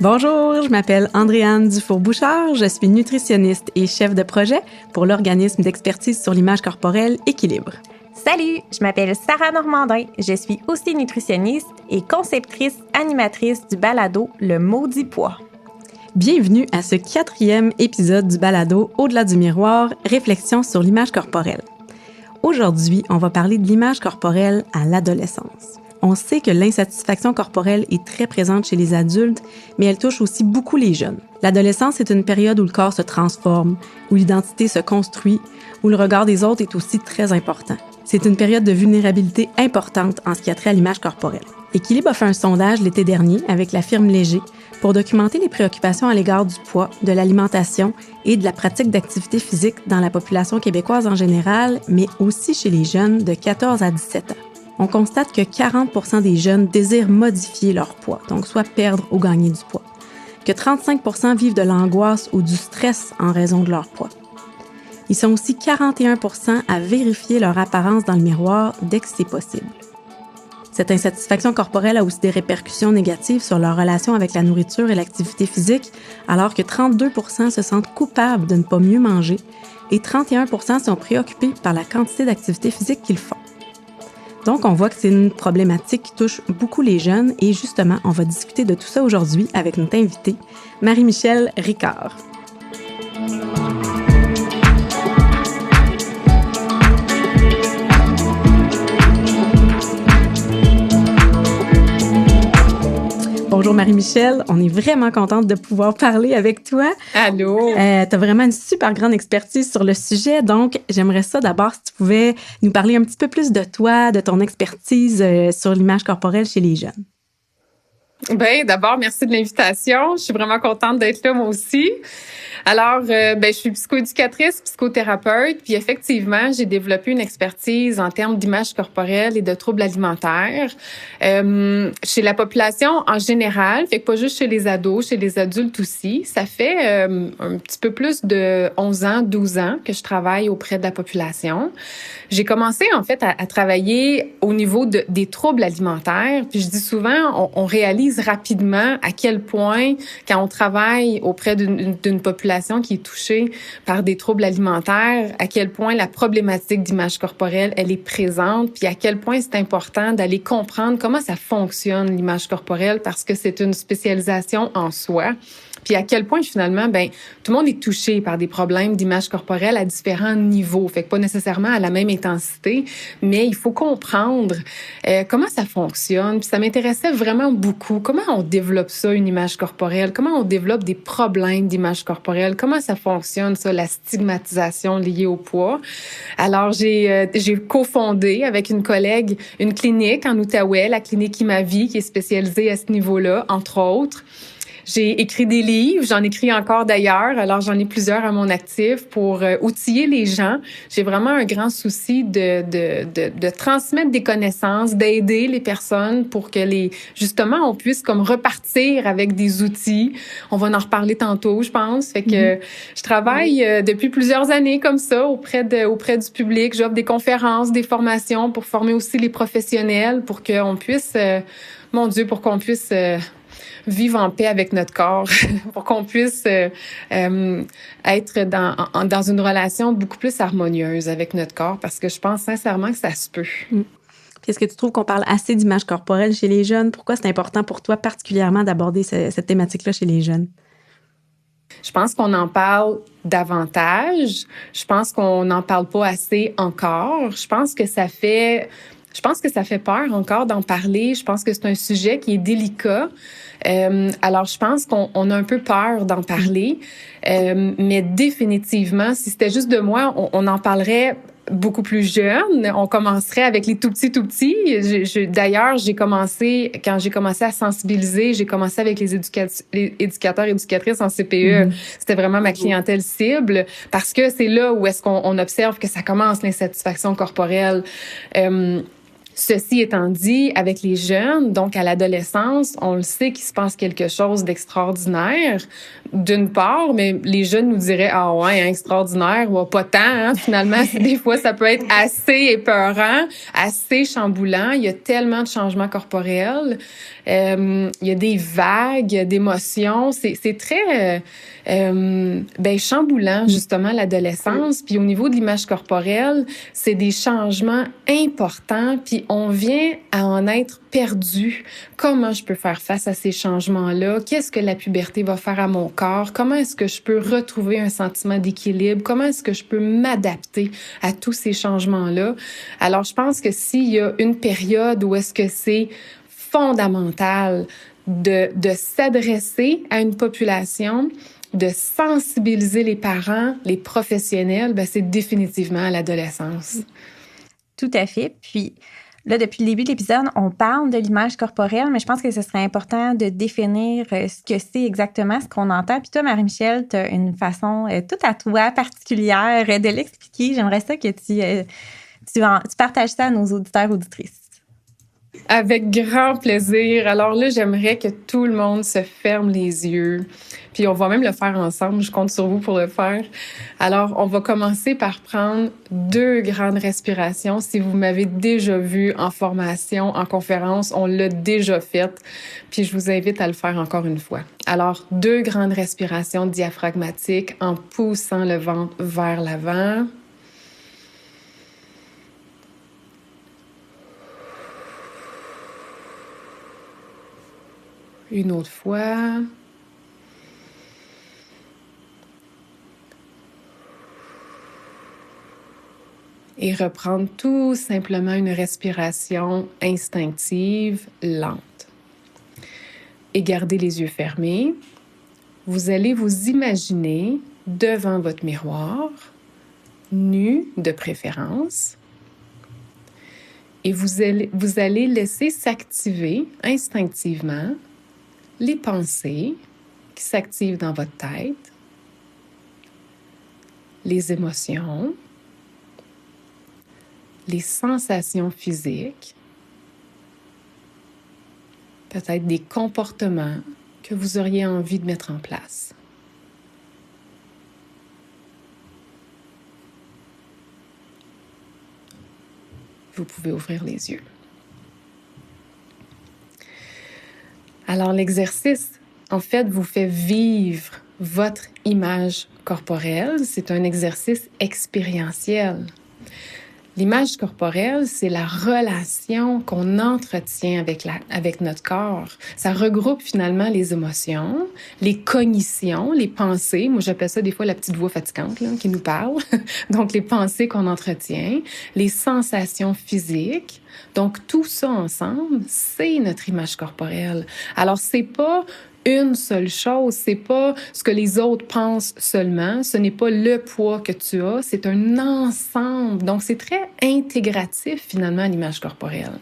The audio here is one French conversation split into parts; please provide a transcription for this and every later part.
Bonjour, je m'appelle Andréane Dufour-Bouchard, je suis nutritionniste et chef de projet pour l'organisme d'expertise sur l'image corporelle Équilibre. Salut, je m'appelle Sarah Normandin, je suis aussi nutritionniste et conceptrice animatrice du balado Le Maudit Poids. Bienvenue à ce 4e épisode du balado Au-delà du miroir, réflexion sur l'image corporelle. Aujourd'hui, on va parler de l'image corporelle à l'adolescence. On sait que l'insatisfaction corporelle est très présente chez les adultes, mais elle touche aussi beaucoup les jeunes. L'adolescence est une période où le corps se transforme, où l'identité se construit, où le regard des autres est aussi très important. C'est une période de vulnérabilité importante en ce qui a trait à l'image corporelle. Équilibre a fait un sondage l'été dernier avec la firme Léger pour documenter les préoccupations à l'égard du poids, de l'alimentation et de la pratique d'activité physique dans la population québécoise en général, mais aussi chez les jeunes de 14 à 17 ans. On constate que 40% des jeunes désirent modifier leur poids, donc soit perdre ou gagner du poids, que 35% vivent de l'angoisse ou du stress en raison de leur poids. Ils sont aussi 41% à vérifier leur apparence dans le miroir dès que c'est possible. Cette insatisfaction corporelle a aussi des répercussions négatives sur leur relation avec la nourriture et l'activité physique, alors que 32% se sentent coupables de ne pas mieux manger et 31% sont préoccupés par la quantité d'activité physique qu'ils font. Donc, on voit que c'est une problématique qui touche beaucoup les jeunes et justement, on va discuter de tout ça aujourd'hui avec notre invitée, Marie-Michelle Ricard. Bonjour Marie-Michelle, on est vraiment contente de pouvoir parler avec toi. Allô! Tu as vraiment une super grande expertise sur le sujet, donc j'aimerais ça d'abord si tu pouvais nous parler un petit peu plus de toi, de ton expertise sur l'image corporelle chez les jeunes. Bien, d'abord, merci de l'invitation. Je suis vraiment contente d'être là, moi aussi. Alors, je suis psychoéducatrice, psychothérapeute, puis effectivement, j'ai développé une expertise en termes d'image corporelle et de troubles alimentaires chez la population en général, fait que pas juste chez les ados, chez les adultes aussi. Ça fait un petit peu plus de 11 ans, 12 ans que je travaille auprès de la population. J'ai commencé, en fait, à travailler au niveau des troubles alimentaires, puis je dis souvent, on réalise rapidement à quel point, quand on travaille auprès d'une population qui est touchée par des troubles alimentaires, à quel point la problématique d'image corporelle, elle est présente, puis à quel point c'est important d'aller comprendre comment ça fonctionne, l'image corporelle, parce que c'est une spécialisation en soi. Puis à quel point, finalement, tout le monde est touché par des problèmes d'image corporelle à différents niveaux. Fait que pas nécessairement à la même intensité, mais il faut comprendre comment ça fonctionne. Puis ça m'intéressait vraiment beaucoup. Comment on développe ça, une image corporelle? Comment on développe des problèmes d'image corporelle? Comment ça fonctionne, ça, la stigmatisation liée au poids? Alors, j'ai cofondé avec une collègue une clinique en Outaouais, la clinique Imavie, qui est spécialisée à ce niveau-là, entre autres. J'ai écrit des livres, j'en écris encore d'ailleurs, alors j'en ai plusieurs à mon actif pour outiller les gens. J'ai vraiment un grand souci de transmettre des connaissances, d'aider les personnes pour que justement on puisse comme repartir avec des outils. On va en reparler tantôt, je pense. Fait que je travaille depuis plusieurs années comme ça auprès du public. J'offre des conférences, des formations pour former aussi les professionnels pour qu'on puisse, pour qu'on puisse vivre en paix avec notre corps, pour qu'on puisse être dans une relation beaucoup plus harmonieuse avec notre corps, parce que je pense sincèrement que ça se peut. Puis est-ce que tu trouves qu'on parle assez d'image corporelle chez les jeunes? Pourquoi c'est important pour toi particulièrement d'aborder cette thématique-là chez les jeunes? Je pense qu'on en parle davantage. Je pense qu'on n'en parle pas assez encore. Je pense que ça fait peur encore d'en parler. Je pense que c'est un sujet qui est délicat. Alors, je pense qu'on a un peu peur d'en parler. Mais définitivement, si c'était juste de moi, on en parlerait beaucoup plus jeune. On commencerait avec les tout petits. D'ailleurs, quand j'ai commencé à sensibiliser, j'ai commencé avec les éducateurs et éducatrices en CPE. C'était vraiment ma clientèle cible parce que c'est là où est-ce qu'on observe que ça commence l'insatisfaction corporelle. Ceci étant dit, avec les jeunes, donc à l'adolescence, on le sait qu'il se passe quelque chose d'extraordinaire, d'une part, mais les jeunes nous diraient « Ah ouais, hein, extraordinaire, ouais, pas tant, hein? » Finalement, des fois, ça peut être assez épeurant, assez chamboulant. Il y a tellement de changements corporels. Il y a des vagues d'émotions. C'est très chamboulant, justement, l'adolescence. Puis au niveau de l'image corporelle, c'est des changements importants. Puis on vient à en être perdu. Comment je peux faire face à ces changements-là? Qu'est-ce que la puberté va faire à mon corps? Comment est-ce que je peux retrouver un sentiment d'équilibre? Comment est-ce que je peux m'adapter à tous ces changements-là? Alors, je pense que s'il y a une période où est-ce que c'est fondamental de s'adresser à une population, de sensibiliser les parents, les professionnels, c'est définitivement à l'adolescence. Tout à fait. Puis là, depuis le début de l'épisode, on parle de l'image corporelle, mais je pense que ce serait important de définir ce que c'est exactement, ce qu'on entend. Puis toi, Marie-Michel, tu as une façon toute à toi, particulière de l'expliquer. J'aimerais ça que tu partages ça à nos auditeurs, auditrices. Avec grand plaisir. Alors là, j'aimerais que tout le monde se ferme les yeux. Puis on va même le faire ensemble. Je compte sur vous pour le faire. Alors, on va commencer par prendre 2 grandes respirations. Si vous m'avez déjà vu en formation, en conférence, on l'a déjà fait. Puis je vous invite à le faire encore une fois. Alors, 2 grandes respirations diaphragmatiques en poussant le ventre vers l'avant. Une autre fois. Et reprendre tout simplement une respiration instinctive, lente. Et gardez les yeux fermés. Vous allez vous imaginer devant votre miroir, nu de préférence. Et vous allez laisser s'activer instinctivement les pensées qui s'activent dans votre tête, les émotions, les sensations physiques, peut-être des comportements que vous auriez envie de mettre en place. Vous pouvez ouvrir les yeux. Alors, l'exercice, en fait, vous fait vivre votre image corporelle. C'est un exercice expérientiel. L'image corporelle, c'est la relation qu'on entretient avec notre corps. Ça regroupe finalement les émotions, les cognitions, les pensées. Moi, j'appelle ça des fois la petite voix fatigante là, qui nous parle. Donc, les pensées qu'on entretient, les sensations physiques. Donc, tout ça ensemble, c'est notre image corporelle. Alors, c'est pas une seule chose, c'est pas ce que les autres pensent seulement, ce n'est pas le poids que tu as, c'est un ensemble. Donc, c'est très intégratif finalement l'image corporelle.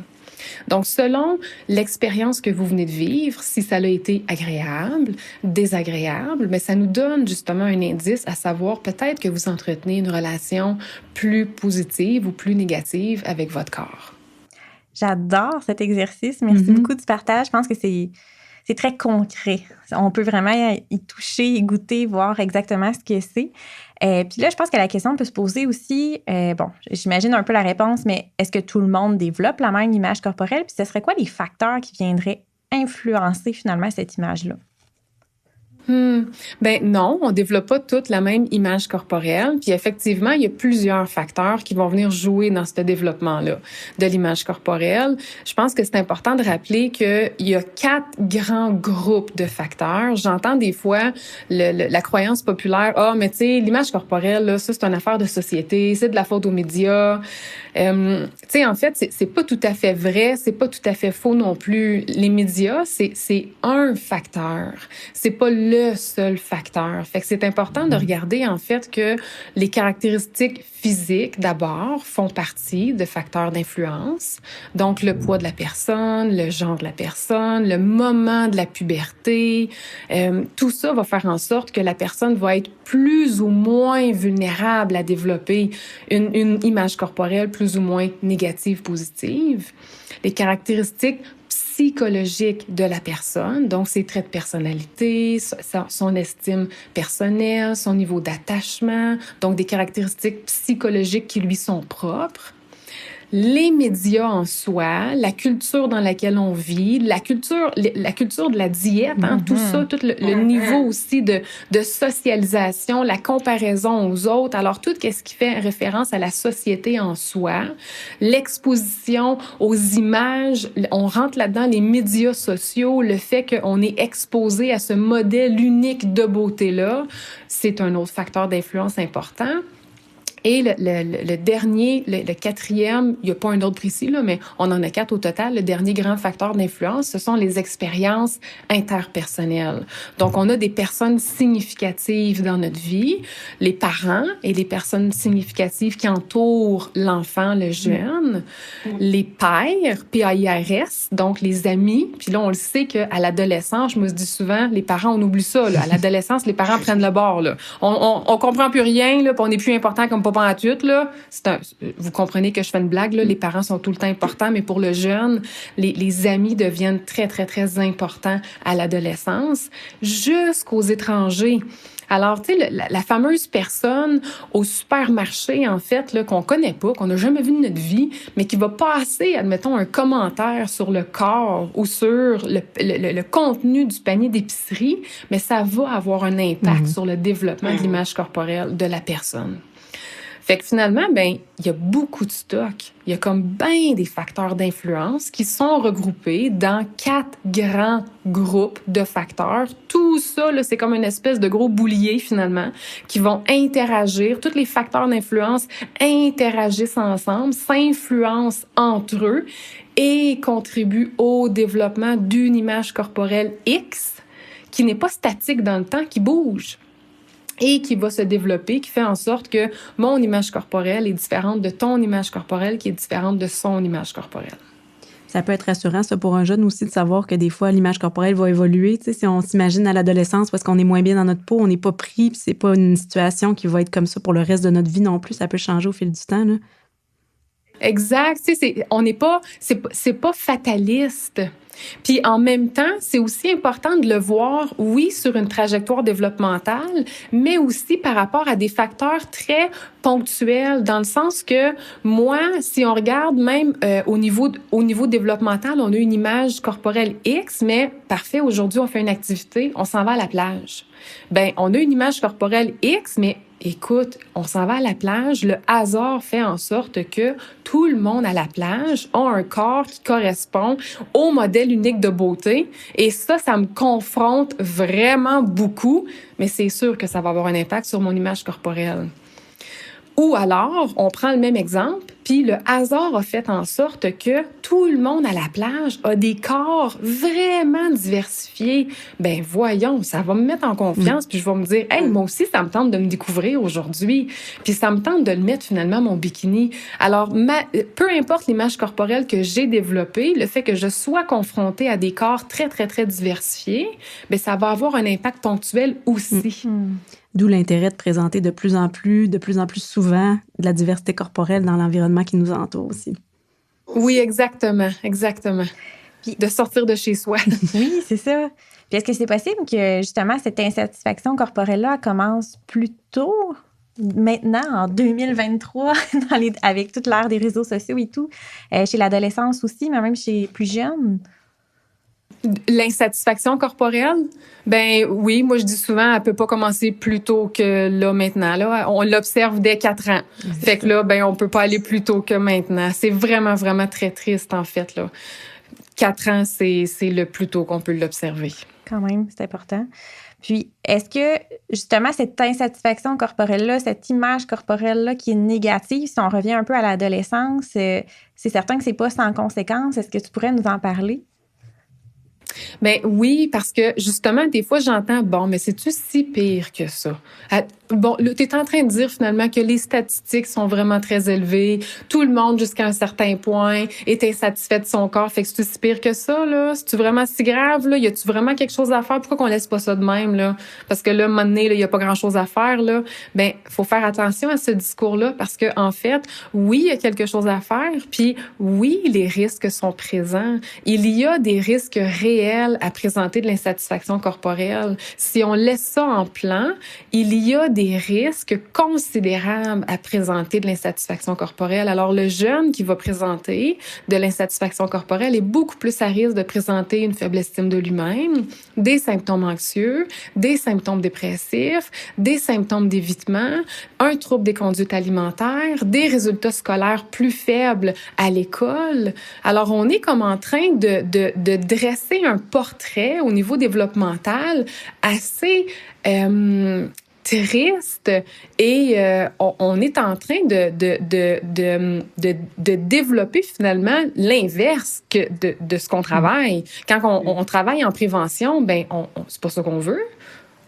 Donc, selon l'expérience que vous venez de vivre, si ça a été agréable, désagréable, mais ça nous donne justement un indice à savoir peut-être que vous entretenez une relation plus positive ou plus négative avec votre corps. J'adore cet exercice. Merci beaucoup du partage. Je pense que c'est très concret. On peut vraiment y toucher, y goûter, voir exactement ce que c'est. Puis là, je pense que la question peut se poser aussi, j'imagine un peu la réponse, mais est-ce que tout le monde développe la même image corporelle? Puis ce serait quoi les facteurs qui viendraient influencer finalement cette image-là? Non, on développe pas toute la même image corporelle. Puis effectivement, il y a plusieurs facteurs qui vont venir jouer dans ce développement-là de l'image corporelle. Je pense que c'est important de rappeler qu'il y a 4 grands groupes de facteurs. J'entends des fois la croyance populaire, mais tu sais, l'image corporelle, là, ça c'est une affaire de société, c'est de la faute aux médias. Tu sais, en fait, c'est pas tout à fait vrai, c'est pas tout à fait faux non plus. Les médias, c'est un facteur. C'est pas le seul facteur. Fait que c'est important de regarder, en fait, que les caractéristiques physiques, d'abord, font partie de facteurs d'influence. Donc, le poids de la personne, le genre de la personne, le moment de la puberté, tout ça va faire en sorte que la personne va être plus ou moins vulnérable à développer une image corporelle plus ou moins négative, positive. Les caractéristiques psychologiques de la personne, donc ses traits de personnalité, son estime personnelle, son niveau d'attachement, donc des caractéristiques psychologiques qui lui sont propres. les médias en soi, la culture dans laquelle on vit, la culture de la diète, tout ça, tout le niveau aussi de socialisation, la comparaison aux autres. Alors, tout ce qui fait référence à la société en soi, l'exposition aux images, on rentre là-dedans les médias sociaux, le fait qu'on est exposé à ce modèle unique de beauté-là, c'est un autre facteur d'influence important. Et le dernier, le quatrième, il n'y a pas un ordre précis, là, mais on en a 4 au total. Le dernier grand facteur d'influence, ce sont les expériences interpersonnelles. Donc, on a des personnes significatives dans notre vie, les parents et les personnes significatives qui entourent l'enfant, le jeune, les pairs, P-A-I-R-S, donc les amis. Puis là, on le sait qu'à l'adolescence, je me dis souvent, les parents, on oublie ça. Là. À l'adolescence, les parents prennent le bord. Là. On comprend plus rien, là, puis on est plus important comme papa adulte, là. Vous comprenez que je fais une blague, là. Les parents sont tout le temps importants, mais pour le jeune, les amis deviennent très, très, très importants à l'adolescence, jusqu'aux étrangers. Alors, tu sais, la fameuse personne au supermarché, en fait, là, qu'on connaît pas, qu'on n'a jamais vu de notre vie, mais qui va passer, admettons, un commentaire sur le corps ou sur le contenu du panier d'épicerie, mais ça va avoir un impact sur le développement de l'image corporelle de la personne. Fait que finalement, il y a beaucoup de stocks. Il y a comme des facteurs d'influence qui sont regroupés dans 4 grands groupes de facteurs. Tout ça, là, c'est comme une espèce de gros boulier, finalement, qui vont interagir. Tous les facteurs d'influence interagissent ensemble, s'influencent entre eux et contribuent au développement d'une image corporelle X qui n'est pas statique dans le temps, qui bouge et qui va se développer, qui fait en sorte que mon image corporelle est différente de ton image corporelle, qui est différente de son image corporelle. Ça peut être rassurant, ça, pour un jeune aussi, de savoir que des fois, l'image corporelle va évoluer. Tu sais, si on s'imagine à l'adolescence parce qu'on est moins bien dans notre peau, on n'est pas pris, puis c'est pas une situation qui va être comme ça pour le reste de notre vie non plus. Ça peut changer au fil du temps, là. Exact. Tu sais, c'est pas fataliste. Puis en même temps, c'est aussi important de le voir, oui, sur une trajectoire développementale, mais aussi par rapport à des facteurs très ponctuels, dans le sens que moi, si on regarde même au niveau développemental, on a une image corporelle X, mais parfait, aujourd'hui, on fait une activité, on s'en va à la plage. On a une image corporelle X, mais écoute, on s'en va à la plage, le hasard fait en sorte que tout le monde à la plage a un corps qui correspond au modèle unique de beauté. Et ça me confronte vraiment beaucoup, mais c'est sûr que ça va avoir un impact sur mon image corporelle. Ou alors, on prend le même exemple, puis le hasard a fait en sorte que tout le monde à la plage a des corps vraiment diversifiés. Voyons, ça va me mettre en confiance, puis je vais me dire, hey, moi aussi, ça me tente de me découvrir aujourd'hui, puis ça me tente de le mettre finalement mon bikini. Alors, peu importe l'image corporelle que j'ai développée, le fait que je sois confrontée à des corps très, très, très diversifiés, ça va avoir un impact ponctuel aussi. D'où l'intérêt de présenter de plus en plus souvent de la diversité corporelle dans l'environnement qui nous entoure aussi. Oui, exactement. Puis, de sortir de chez soi. Oui, c'est ça. Puis est-ce que c'est possible que justement cette insatisfaction corporelle-là commence plus tôt, maintenant, en 2023, avec toute l'ère des réseaux sociaux et tout, chez l'adolescence aussi, mais même chez les plus jeunes? L'insatisfaction corporelle? Oui, moi je dis souvent, elle peut pas commencer plus tôt que là maintenant. Là, on l'observe dès 4 ans. Fait que là, on peut pas aller plus tôt que maintenant. C'est vraiment, vraiment très triste en fait là. 4 ans, c'est le plus tôt qu'on peut l'observer. Quand même, c'est important. Puis, est-ce que, justement, cette insatisfaction corporelle-là, cette image corporelle-là qui est négative, si on revient un peu à l'adolescence, c'est certain que c'est pas sans conséquence. Est-ce que tu pourrais nous en parler? Oui, parce que justement, des fois, j'entends, mais c'est-tu si pire que ça? Tu es en train de dire finalement que les statistiques sont vraiment très élevées. Tout le monde, jusqu'à un certain point, est insatisfait de son corps. Fait que c'est si pire que ça, là? C'est-tu vraiment si grave, là? Y a-tu vraiment quelque chose à faire? Pourquoi qu'on laisse pas ça de même, là? Parce que là, à un moment donné, il y a pas grand-chose à faire, là. Faut faire attention à ce discours-là parce que, en fait, oui, il y a quelque chose à faire. Puis, oui, les risques sont présents. Il y a des risques réels réel à présenter de l'insatisfaction corporelle. Si on laisse ça en plan, il y a des risques considérables à présenter de l'insatisfaction corporelle. Alors, le jeune qui va présenter de l'insatisfaction corporelle est beaucoup plus à risque de présenter une faible estime de lui-même, des symptômes anxieux, des symptômes dépressifs, des symptômes d'évitement, un trouble des conduites alimentaires, des résultats scolaires plus faibles à l'école. Alors, on est comme en train de dresser un portrait au niveau développemental assez triste et on est en train de développer finalement l'inverse de ce qu'on travaille. Quand on travaille en prévention, ben c'est pas ça qu'on veut.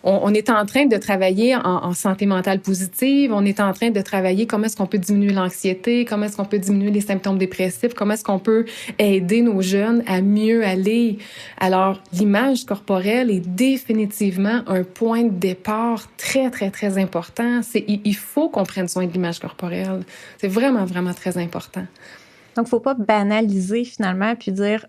On est en train de travailler en santé mentale positive, on est en train de travailler comment est-ce qu'on peut diminuer l'anxiété, comment est-ce qu'on peut diminuer les symptômes dépressifs, comment est-ce qu'on peut aider nos jeunes à mieux aller. Alors, l'image corporelle est définitivement un point de départ très, très, très important. Il faut qu'on prenne soin de l'image corporelle. C'est vraiment, vraiment très important. Donc, faut pas banaliser finalement puis dire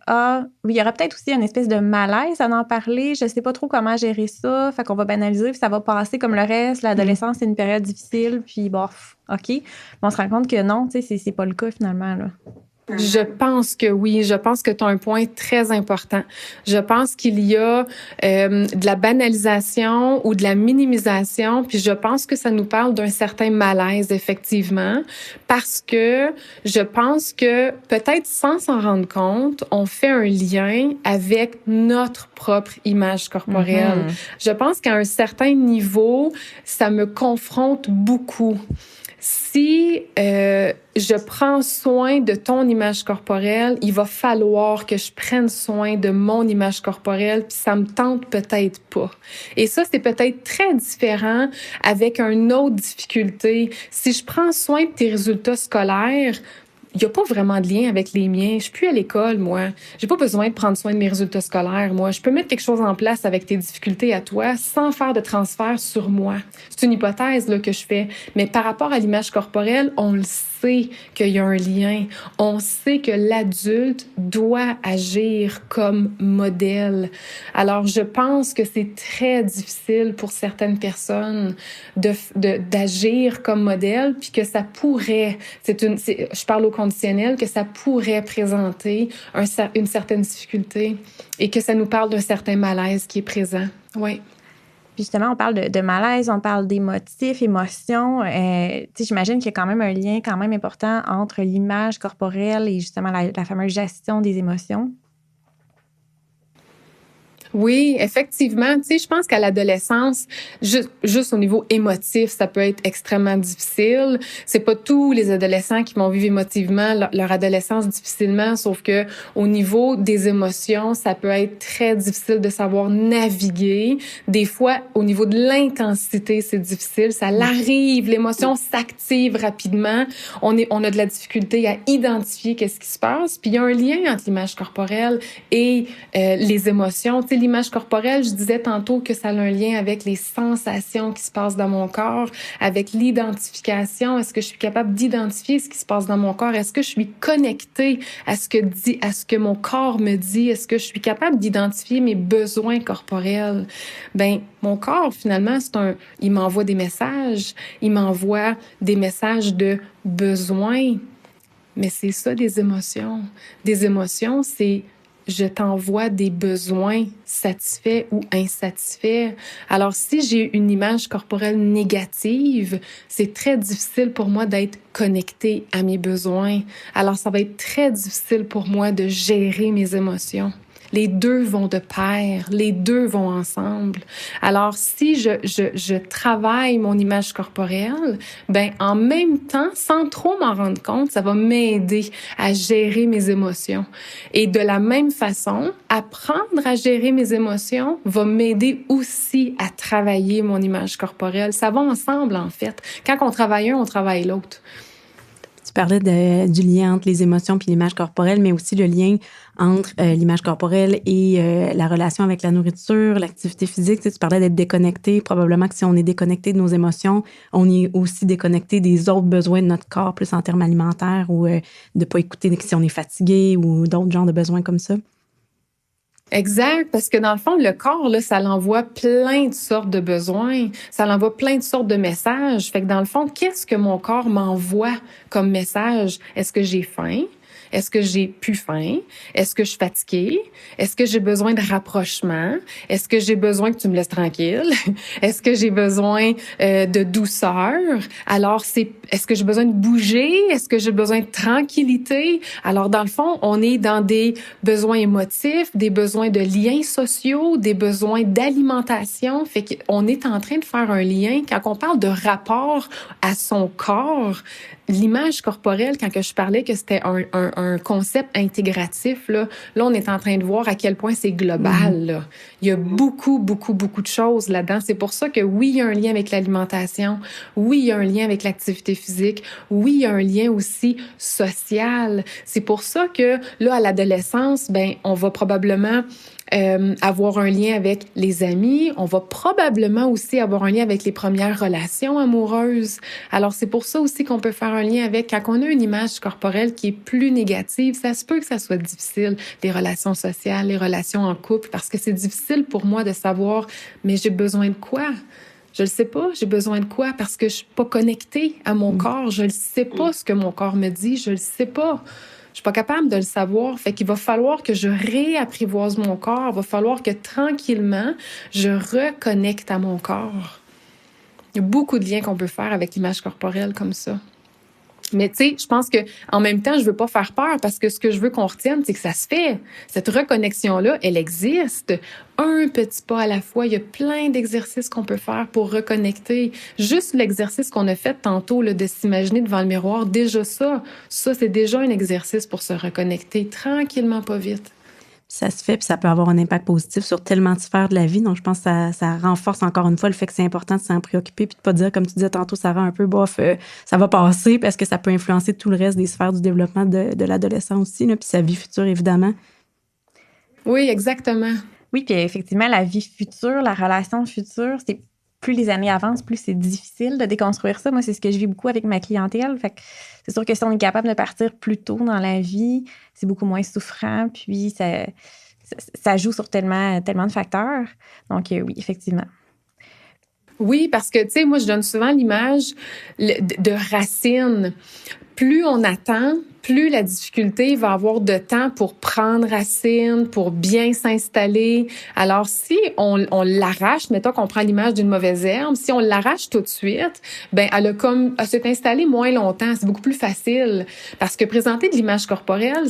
oui, il y aura peut-être aussi une espèce de malaise à en parler. Je sais pas trop comment gérer ça. Fait qu'on va banaliser puis ça va passer comme le reste. L'adolescence, c'est une période difficile puis bof, OK. Mais on se rend compte que non, tu sais, c'est pas le cas finalement, là. Je pense que oui. Je pense que tu as un point très important. Je pense qu'il y a de la banalisation ou de la minimisation, puis je pense que ça nous parle d'un certain malaise, effectivement, parce que je pense que peut-être sans s'en rendre compte, on fait un lien avec notre propre image corporelle. Je pense qu'à un certain niveau, ça me confronte beaucoup. Si je prends soin de ton image corporelle, il va falloir que je prenne soin de mon image corporelle, puis ça me tente peut-être pas. Et ça, c'est peut-être très différent avec une autre difficulté. Si je prends soin de tes résultats scolaires, il n'y a pas vraiment de lien avec les miens. Je suis plus à l'école, moi. J'ai pas besoin de prendre soin de mes résultats scolaires, moi. Je peux mettre quelque chose en place avec tes difficultés à toi sans faire de transfert sur moi. C'est une hypothèse là, que je fais. Mais par rapport à l'image corporelle, on le sait qu'il y a un lien. On sait que l'adulte doit agir comme modèle. Alors, je pense que c'est très difficile pour certaines personnes d'agir comme modèle, puis que ça pourrait, je parle au conditionnel, que ça pourrait présenter une certaine difficulté et que ça nous parle d'un certain malaise qui est présent. Oui. Puis justement, on parle de malaise, on parle d'émotifs, émotions. J'imagine qu'il y a quand même un lien quand même important entre l'image corporelle et justement la fameuse gestion des émotions. Oui, effectivement. Tu sais, je pense qu'à l'adolescence, juste au niveau émotif, ça peut être extrêmement difficile. C'est pas tous les adolescents qui vont vivre émotivement leur adolescence difficilement, sauf que au niveau des émotions, ça peut être très difficile de savoir naviguer. Des fois, au niveau de l'intensité, c'est difficile. Ça l'arrive, l'émotion s'active rapidement. On a de la difficulté à identifier qu'est-ce qui se passe. Puis il y a un lien entre l'image corporelle et les émotions. Tu sais, l'image corporelle, je disais tantôt que ça a un lien avec les sensations qui se passent dans mon corps, avec l'identification. Est-ce que je suis capable d'identifier ce qui se passe dans mon corps? Est-ce que je suis connectée à ce que mon corps me dit? Est-ce que je suis capable d'identifier mes besoins corporels? Ben, mon corps, finalement, il m'envoie des messages. Il m'envoie des messages de besoins. Mais c'est ça, des émotions. Des émotions, c'est je t'envoie des besoins satisfaits ou insatisfaits. Alors, si j'ai une image corporelle négative, c'est très difficile pour moi d'être connectée à mes besoins. Alors, ça va être très difficile pour moi de gérer mes émotions. Les deux vont de pair, les deux vont ensemble. Alors, si je travaille mon image corporelle, ben en même temps, sans trop m'en rendre compte, ça va m'aider à gérer mes émotions. Et de la même façon, apprendre à gérer mes émotions va m'aider aussi à travailler mon image corporelle. Ça va ensemble, en fait. Quand on travaille un, on travaille l'autre. Tu parlais du lien entre les émotions puis l'image corporelle, mais aussi le lien entre l'image corporelle et la relation avec la nourriture, l'activité physique. Tu parlais d'être déconnecté. Probablement que si on est déconnecté de nos émotions, on est aussi déconnecté des autres besoins de notre corps, plus en termes alimentaires ou de pas écouter si on est fatigué ou d'autres genres de besoins comme ça. Exact, parce que dans le fond, le corps, là, ça l'envoie plein de sortes de besoins, ça l'envoie plein de sortes de messages. Fait que dans le fond, qu'est-ce que mon corps m'envoie comme message? Est-ce que j'ai faim? Est-ce que j'ai plus faim? Est-ce que je suis fatiguée? Est-ce que j'ai besoin de rapprochement? Est-ce que j'ai besoin que tu me laisses tranquille? Est-ce que j'ai besoin de douceur? Alors, est-ce que j'ai besoin de bouger? Est-ce que j'ai besoin de tranquillité? Alors, dans le fond, on est dans des besoins émotifs, des besoins de liens sociaux, des besoins d'alimentation. Fait qu'on est en train de faire un lien. Quand on parle de rapport à son corps, l'image corporelle, quand que je parlais que c'était un concept intégratif, là, on est en train de voir à quel point c'est global. Là. Il y a beaucoup de choses là-dedans. C'est pour ça que oui, il y a un lien avec l'alimentation. Oui, il y a un lien avec l'activité physique. Oui, il y a un lien aussi social. C'est pour ça que là, à l'adolescence, on va probablement avoir un lien avec les amis. On va probablement aussi avoir un lien avec les premières relations amoureuses. Alors, c'est pour ça aussi qu'on peut faire un lien avec, quand on a une image corporelle qui est plus négative, ça se peut que ça soit difficile, les relations sociales, les relations en couple, parce que c'est difficile pour moi de savoir, mais j'ai besoin de quoi? Je le sais pas, j'ai besoin de quoi? Parce que je suis pas connectée à mon corps. Je le sais pas ce que mon corps me dit. Je le sais pas. Je suis pas capable de le savoir. Fait qu'il va falloir que je réapprivoise mon corps. Il va falloir que tranquillement, je reconnecte à mon corps. Il y a beaucoup de liens qu'on peut faire avec l'image corporelle comme ça. Mais tu sais, je pense que en même temps, je veux pas faire peur parce que ce que je veux qu'on retienne, c'est que ça se fait. Cette reconnexion-là, elle existe. Un petit pas à la fois. Il y a plein d'exercices qu'on peut faire pour reconnecter. Juste l'exercice qu'on a fait tantôt, là, de s'imaginer devant le miroir, déjà ça, c'est déjà un exercice pour se reconnecter tranquillement, pas vite. Ça se fait, puis ça peut avoir un impact positif sur tellement de sphères de la vie. Donc, je pense que ça renforce encore une fois le fait que c'est important de s'en préoccuper puis de pas dire, comme tu disais tantôt, Sarah, un peu, bof, ça va passer parce que ça peut influencer tout le reste des sphères du développement de l'adolescent aussi, là, puis sa vie future, évidemment. Oui, exactement. Oui, puis effectivement, la vie future, la relation future, c'est plus les années avancent, plus c'est difficile de déconstruire ça. Moi, c'est ce que je vis beaucoup avec ma clientèle. Fait que c'est sûr que si on est capable de partir plus tôt dans la vie, c'est beaucoup moins souffrant, puis ça joue sur tellement de facteurs. Donc, oui, effectivement. Oui, parce que, tu sais, moi, je donne souvent l'image de racine. Plus on attend, plus la difficulté va avoir de temps pour prendre racine, pour bien s'installer. Alors, si on l'arrache, mettons qu'on prend l'image d'une mauvaise herbe, si on l'arrache tout de suite, elle s'est installée moins longtemps. C'est beaucoup plus facile. Parce que présenter de l'image corporelle,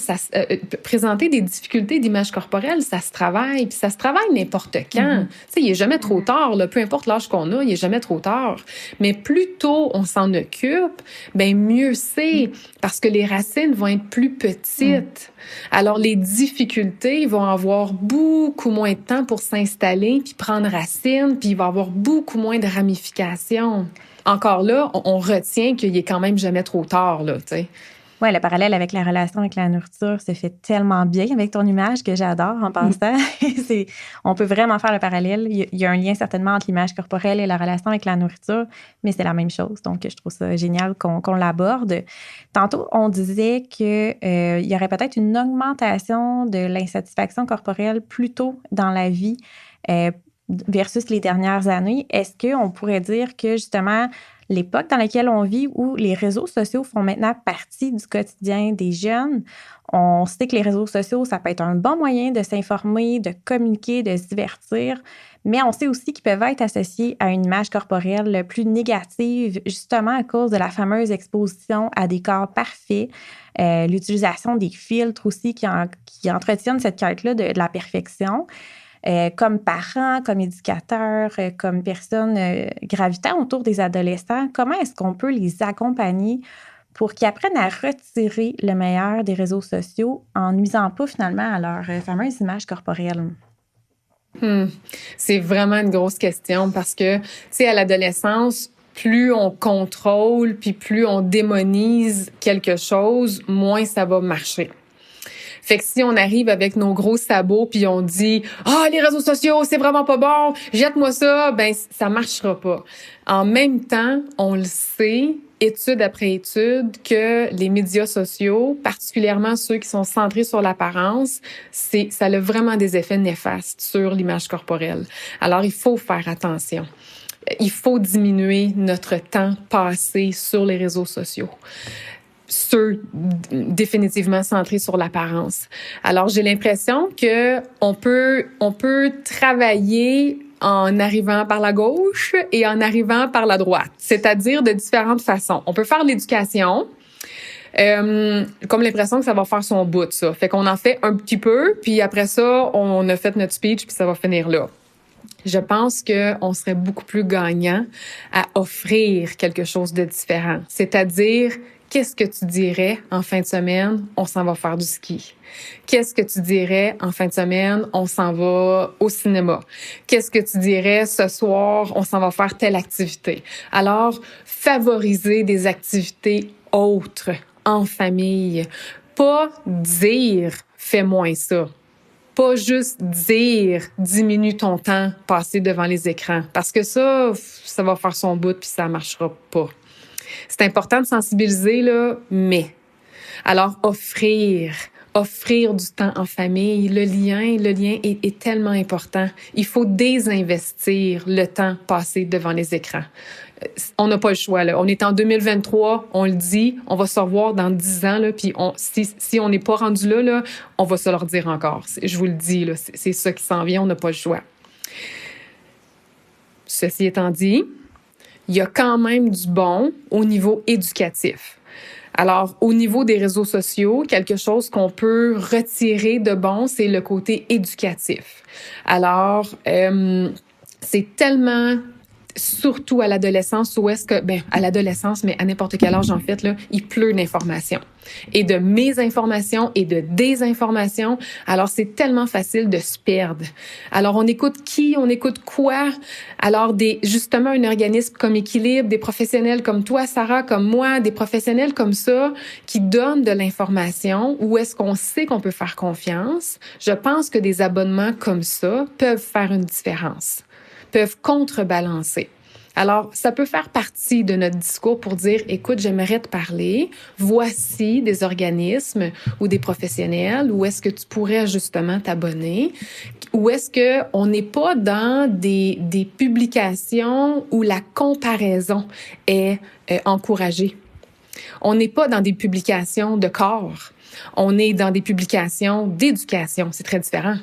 présenter des difficultés d'image corporelle, ça se travaille. Puis ça se travaille n'importe quand. Mm-hmm. Tu sais, il est jamais trop tard, là. Peu importe l'âge qu'on a, il est jamais trop tard. Mais plus tôt on s'en occupe, mieux c'est. Parce que les racines vont être plus petites. Alors, les difficultés vont avoir beaucoup moins de temps pour s'installer, puis prendre racine, puis il va y avoir beaucoup moins de ramifications. Encore là, on retient qu'il est quand même jamais trop tard, là, tu sais. Oui, le parallèle avec la relation avec la nourriture se fait tellement bien avec ton image que j'adore en passant. On peut vraiment faire le parallèle. Il y a un lien certainement entre l'image corporelle et la relation avec la nourriture, mais c'est la même chose. Donc, je trouve ça génial qu'on l'aborde. Tantôt, on disait qu'il y aurait peut-être une augmentation de l'insatisfaction corporelle plus tôt dans la vie versus les dernières années. Est-ce qu'on pourrait dire que justement, l'époque dans laquelle on vit, où les réseaux sociaux font maintenant partie du quotidien des jeunes, on sait que les réseaux sociaux, ça peut être un bon moyen de s'informer, de communiquer, de se divertir, mais on sait aussi qu'ils peuvent être associés à une image corporelle plus négative, justement à cause de la fameuse exposition à des corps parfaits, l'utilisation des filtres aussi qui entretiennent cette quête-là de la perfection. Comme parents, comme éducateurs, comme personnes gravitant autour des adolescents, comment est-ce qu'on peut les accompagner pour qu'ils apprennent à retirer le meilleur des réseaux sociaux en nuisant pas finalement à leur fameuse image corporelle? C'est vraiment une grosse question parce que, tu sais, à l'adolescence, plus on contrôle puis plus on démonise quelque chose, moins ça va marcher. Fait que si on arrive avec nos gros sabots puis on dit les réseaux sociaux, c'est vraiment pas bon, jette-moi ça, ben ça marchera pas. En même temps, on le sait, étude après étude, que les médias sociaux, particulièrement ceux qui sont centrés sur l'apparence, ça a vraiment des effets néfastes sur l'image corporelle. Alors, il faut faire attention. Il faut diminuer notre temps passé sur les réseaux sociaux. Ceux définitivement centrés sur l'apparence. Alors, j'ai l'impression que on peut travailler en arrivant par la gauche et en arrivant par la droite, c'est-à-dire de différentes façons. On peut faire l'éducation, comme l'impression que ça va faire son bout, ça. Fait qu'on en fait un petit peu, puis après ça, on a fait notre speech, puis ça va finir là. Je pense qu'on serait beaucoup plus gagnant à offrir quelque chose de différent, c'est-à-dire qu'est-ce que tu dirais en fin de semaine, on s'en va faire du ski? Qu'est-ce que tu dirais en fin de semaine, on s'en va au cinéma? Qu'est-ce que tu dirais ce soir, on s'en va faire telle activité? Alors, favoriser des activités autres en famille. Pas dire « fais moins ça ». Pas juste dire « diminue ton temps passé devant les écrans » parce que ça va faire son bout puis ça marchera pas. C'est important de sensibiliser, là, mais alors offrir du temps en famille, le lien est tellement important. Il faut désinvestir le temps passé devant les écrans. On n'a pas le choix, là. On est en 2023, on le dit, on va se revoir dans 10 ans, là, puis si on n'est pas rendu là, on va se le redire encore. Je vous le dis, là, c'est ça qui s'en vient, on n'a pas le choix. Ceci étant dit, il y a quand même du bon au niveau éducatif. Alors, au niveau des réseaux sociaux, quelque chose qu'on peut retirer de bon, c'est le côté éducatif. Alors, c'est tellement... surtout à l'adolescence, où est-ce que, à l'adolescence, mais à n'importe quel âge, en fait, là, il pleut d'informations. Et de mésinformations et de désinformations. Alors, c'est tellement facile de se perdre. Alors, on écoute qui? On écoute quoi? Alors, justement, un organisme comme Équilibre, des professionnels comme toi, Sarah, comme moi, des professionnels comme ça, qui donnent de l'information, où est-ce qu'on sait qu'on peut faire confiance? Je pense que des abonnements comme ça peuvent faire une différence, peuvent contrebalancer. Alors, ça peut faire partie de notre discours pour dire, écoute, j'aimerais te parler, voici des organismes ou des professionnels, où est-ce que tu pourrais justement t'abonner, où est-ce que on n'est pas dans des publications où la comparaison est encouragée. On n'est pas dans des publications de corps, on est dans des publications d'éducation, c'est très différent.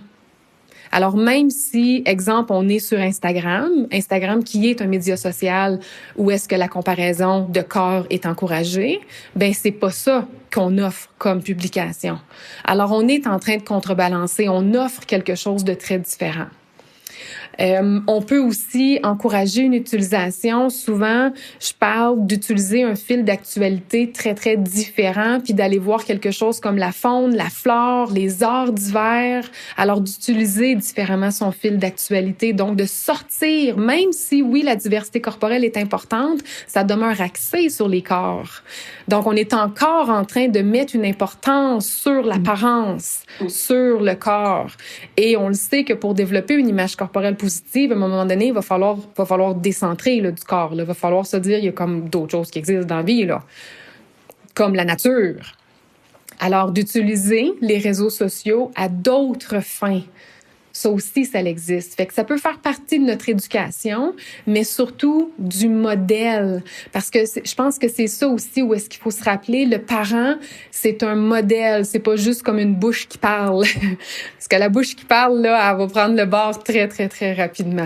Alors, même si, exemple, on est sur Instagram qui est un média social où est-ce que la comparaison de corps est encouragée, c'est pas ça qu'on offre comme publication. Alors, on est en train de contrebalancer, on offre quelque chose de très différent. On peut aussi encourager une utilisation. Souvent, je parle d'utiliser un fil d'actualité très, très différent, puis d'aller voir quelque chose comme la faune, la flore, les arts divers. Alors, d'utiliser différemment son fil d'actualité. Donc, de sortir, même si, oui, la diversité corporelle est importante, ça demeure axé sur les corps. Donc, on est encore en train de mettre une importance sur l'apparence, sur le corps. Et on le sait que pour développer une image corporelle positive, à un moment donné, il va falloir décentrer là, du corps. Il va falloir se dire, il y a comme d'autres choses qui existent dans la vie, là, comme la nature. Alors, d'utiliser les réseaux sociaux à d'autres fins, ça aussi, ça existe. Fait que ça peut faire partie de notre éducation, mais surtout du modèle. Parce que je pense que c'est ça aussi où est-ce qu'il faut se rappeler. Le parent, c'est un modèle. C'est pas juste comme une bouche qui parle. Parce que la bouche qui parle, là, elle va prendre le bord très, très, très rapidement.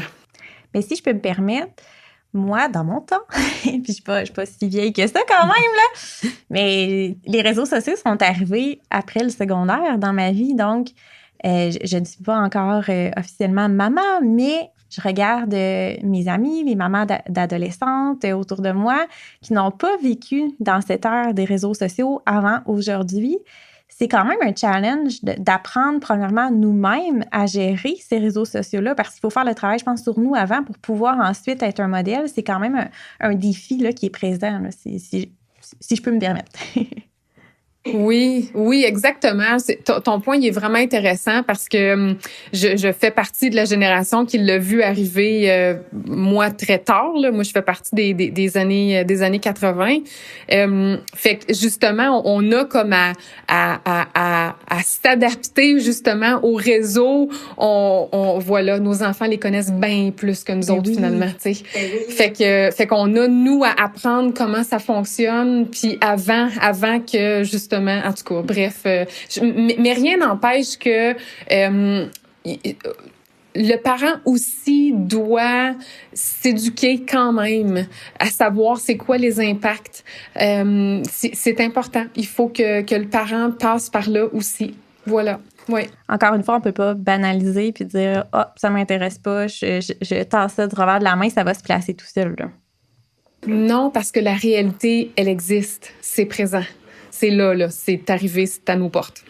Mais si je peux me permettre, moi, dans mon temps, puis je suis pas si vieille que ça quand même, là, mais les réseaux sociaux sont arrivés après le secondaire dans ma vie, donc je ne suis pas encore officiellement maman, mais je regarde mes amis, les mamans d'adolescentes autour de moi qui n'ont pas vécu dans cette ère des réseaux sociaux avant aujourd'hui. C'est quand même un challenge d'apprendre, premièrement, nous-mêmes à gérer ces réseaux sociaux-là parce qu'il faut faire le travail, je pense, sur nous avant pour pouvoir ensuite être un modèle. C'est quand même un défi là, qui est présent, là, si je peux me permettre. Oui, oui, exactement. Ton point, il est vraiment intéressant parce que je fais partie de la génération qui l'a vu arriver, moi, très tard. Là. Moi, je fais partie des années 80. Fait que, justement, on a comme à s'adapter, justement, au réseau. Voilà, nos enfants les connaissent bien plus que nous autres, finalement, tu sais. Fait qu'on a, nous, à apprendre comment ça fonctionne, puis avant que, justement, en tout cas, bref. Mais rien n'empêche que le parent aussi doit s'éduquer quand même à savoir c'est quoi les impacts. C'est important. Il faut que le parent passe par là aussi. Voilà. Oui. Encore une fois, on peut pas banaliser puis dire « Ah, ça m'intéresse pas, je tasse ça du revers de la main, ça va se placer tout seul. » Non, parce que la réalité, elle existe. C'est présent. C'est là, c'est arrivé, c'est à nos portes.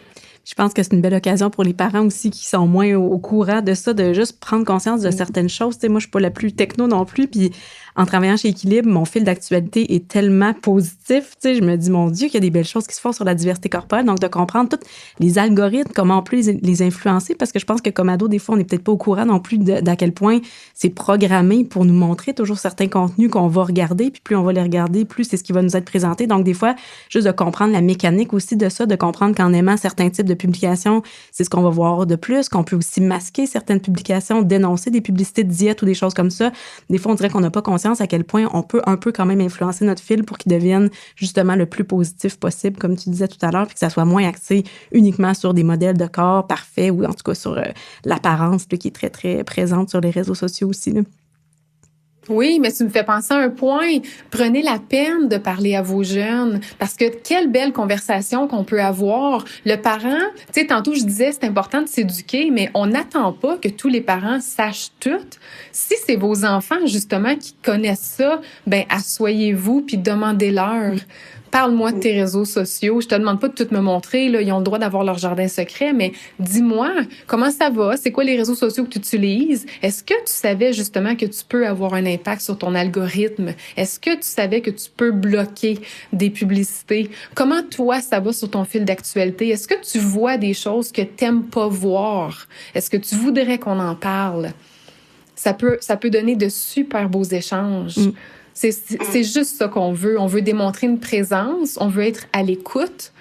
Je pense que c'est une belle occasion pour les parents aussi qui sont moins au courant de ça, de juste prendre conscience de certaines choses. Tu sais, moi, je suis pas la plus techno non plus, puis en travaillant chez Équilibre, mon fil d'actualité est tellement positif. Tu sais, je me dis, mon Dieu, qu'il y a des belles choses qui se font sur la diversité corporelle. Donc, de comprendre tous les algorithmes, comment on peut les influencer, parce que je pense que comme ado, des fois, on n'est peut-être pas au courant non plus d'à quel point c'est programmé pour nous montrer toujours certains contenus qu'on va regarder, puis plus on va les regarder, plus c'est ce qui va nous être présenté. Donc, des fois, juste de comprendre la mécanique aussi de ça, de comprendre qu'en aimant certains types de publications, c'est ce qu'on va voir de plus, qu'on peut aussi masquer certaines publications, dénoncer des publicités de diète ou des choses comme ça. Des fois, on dirait qu'on n'a pas conscience à quel point on peut un peu quand même influencer notre fil pour qu'il devienne justement le plus positif possible, comme tu disais tout à l'heure, puis que ça soit moins axé uniquement sur des modèles de corps parfaits ou en tout cas sur l'apparence là, qui est très, très présente sur les réseaux sociaux aussi, là. Oui, mais tu me fais penser à un point. Prenez la peine de parler à vos jeunes parce que quelle belle conversation qu'on peut avoir. Le parent, tu sais, tantôt je disais c'est important de s'éduquer, mais on n'attend pas que tous les parents sachent tout. Si c'est vos enfants justement qui connaissent ça, ben asseyez-vous puis demandez-leur. Parle-moi de tes réseaux sociaux. Je te demande pas de tout me montrer, là. Ils ont le droit d'avoir leur jardin secret, mais dis-moi, comment ça va? C'est quoi les réseaux sociaux que tu utilises? Est-ce que tu savais justement que tu peux avoir un impact sur ton algorithme? Est-ce que tu savais que tu peux bloquer des publicités? Comment toi, ça va sur ton fil d'actualité? Est-ce que tu vois des choses que t'aimes pas voir? Est-ce que tu voudrais qu'on en parle? Ça peut donner de super beaux échanges. C'est juste ça qu'on veut. On veut démontrer une présence, on veut être à l'écoute.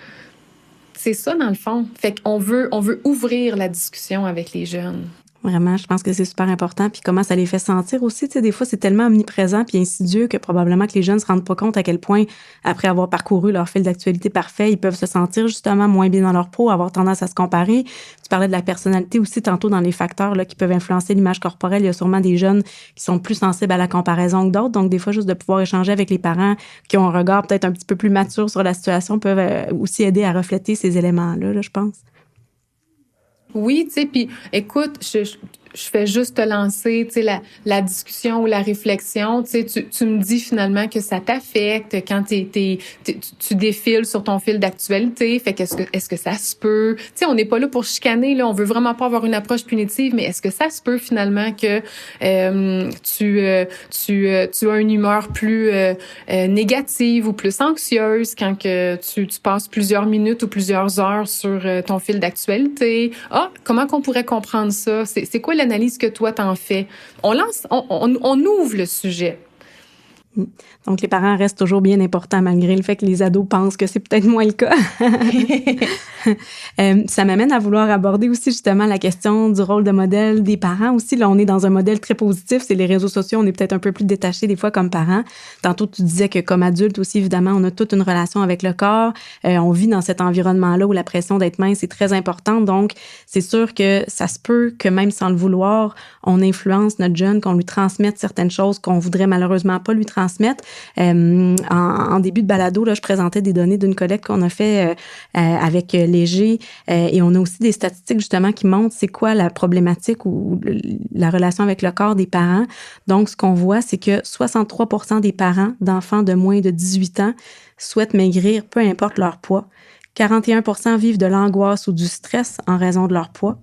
C'est ça, dans le fond. Fait qu'on veut ouvrir la discussion avec les jeunes. Vraiment, je pense que c'est super important. Puis comment ça les fait sentir aussi. Tu sais, des fois, c'est tellement omniprésent puis insidieux que probablement que les jeunes ne se rendent pas compte à quel point, après avoir parcouru leur fil d'actualité parfait, ils peuvent se sentir justement moins bien dans leur peau, avoir tendance à se comparer. Tu parlais de la personnalité aussi tantôt dans les facteurs là, qui peuvent influencer l'image corporelle. Il y a sûrement des jeunes qui sont plus sensibles à la comparaison que d'autres. Donc, des fois, juste de pouvoir échanger avec les parents qui ont un regard peut-être un petit peu plus mature sur la situation peuvent aussi aider à refléter ces éléments-là, là, je pense. Oui, tu sais, puis écoute, je fais juste te lancer, tu sais, la discussion ou la réflexion. Tu sais, tu me dis finalement que ça t'affecte quand tu défiles sur ton fil d'actualité. Fait est-ce que ça se peut? Tu sais, on n'est pas là pour chicaner, là. On veut vraiment pas avoir une approche punitive, mais est-ce que ça se peut finalement que tu as une humeur plus négative ou plus anxieuse quand que tu passes plusieurs minutes ou plusieurs heures sur ton fil d'actualité? Ah, comment qu'on pourrait comprendre ça? C'est quoi l'analyse que toi t'en fais? On ouvre le sujet. Donc, les parents restent toujours bien importants malgré le fait que les ados pensent que c'est peut-être moins le cas. Ça m'amène à vouloir aborder aussi justement la question du rôle de modèle des parents aussi. Là, on est dans un modèle très positif. C'est les réseaux sociaux. On est peut-être un peu plus détachés des fois comme parents. Tantôt, tu disais que comme adulte aussi, évidemment, on a toute une relation avec le corps. On vit dans cet environnement-là où la pression d'être mince est très importante. Donc, c'est sûr que ça se peut que même sans le vouloir, on influence notre jeune, qu'on lui transmette certaines choses qu'on voudrait malheureusement pas lui transmettre. En début de balado, là, je présentais des données d'une collecte qu'on a fait avec Léger et on a aussi des statistiques justement qui montrent c'est quoi la problématique ou la relation avec le corps des parents. Donc, ce qu'on voit, c'est que 63% des parents d'enfants de moins de 18 ans souhaitent maigrir, peu importe leur poids. 41% vivent de l'angoisse ou du stress en raison de leur poids.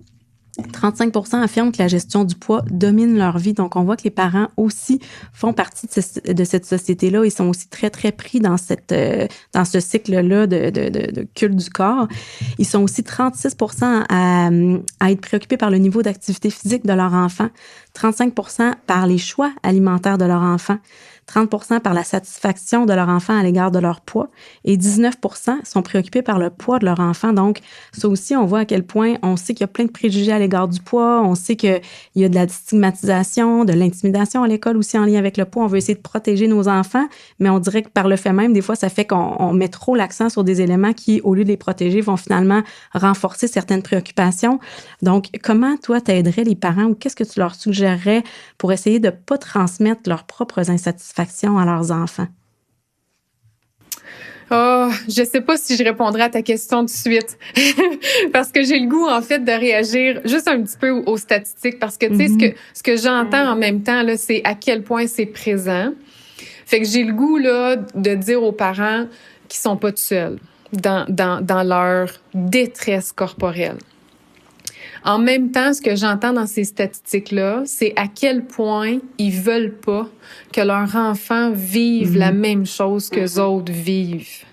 35% affirment que la gestion du poids domine leur vie. Donc, on voit que les parents aussi font partie de cette société-là. Ils sont aussi très, très pris dans ce cycle-là de culte du corps. Ils sont aussi 36% à être préoccupés par le niveau d'activité physique de leur enfant, 35% par les choix alimentaires de leur enfant, 30% par la satisfaction de leur enfant à l'égard de leur poids et 19% sont préoccupés par le poids de leur enfant. Donc, ça aussi, on voit à quel point on sait qu'il y a plein de préjugés à l'égard du poids, on sait qu'il y a de la stigmatisation, de l'intimidation à l'école aussi en lien avec le poids. On veut essayer de protéger nos enfants, mais on dirait que par le fait même, des fois, ça fait qu'on met trop l'accent sur des éléments qui, au lieu de les protéger, vont finalement renforcer certaines préoccupations. Donc, comment, toi, t'aiderais les parents ou qu'est-ce que tu leur suggérerais pour essayer de ne pas transmettre leurs propres insatisfactions à leurs enfants? Oh, je sais pas si je répondrai à ta question tout de suite. Parce que j'ai le goût, en fait, de réagir juste un petit peu aux statistiques. Parce que, tu sais, ce que j'entends en même temps, là, c'est à quel point c'est présent. Fait que j'ai le goût, là, de dire aux parents qu'ils sont pas tout seuls dans leur détresse corporelle. En même temps, ce que j'entends dans ces statistiques-là, c'est à quel point ils veulent pas que leurs enfants vivent la même chose qu'eux autres vivent.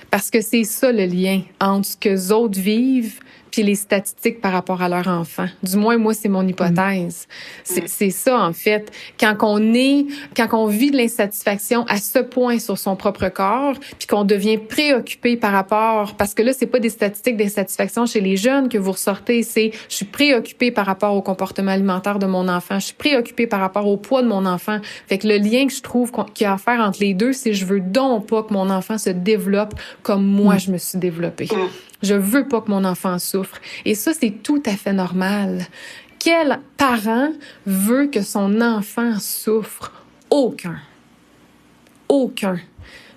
Parce que c'est ça le lien entre ce qu'eux autres vivent puis les statistiques par rapport à leur enfant. Du moins, moi, c'est mon hypothèse. C'est ça, en fait. Quand on vit de l'insatisfaction à ce point sur son propre corps, puis qu'on devient préoccupé par rapport, parce que là, c'est pas des statistiques d'insatisfaction chez les jeunes que vous ressortez, c'est je suis préoccupé par rapport au comportement alimentaire de mon enfant, je suis préoccupé par rapport au poids de mon enfant. Fait que le lien que je trouve qu'il y a à faire entre les deux, c'est je veux donc pas que mon enfant se développe comme moi je me suis développée. Je veux pas que mon enfant souffre. Et ça, c'est tout à fait normal. Quel parent veut que son enfant souffre? Aucun. Aucun.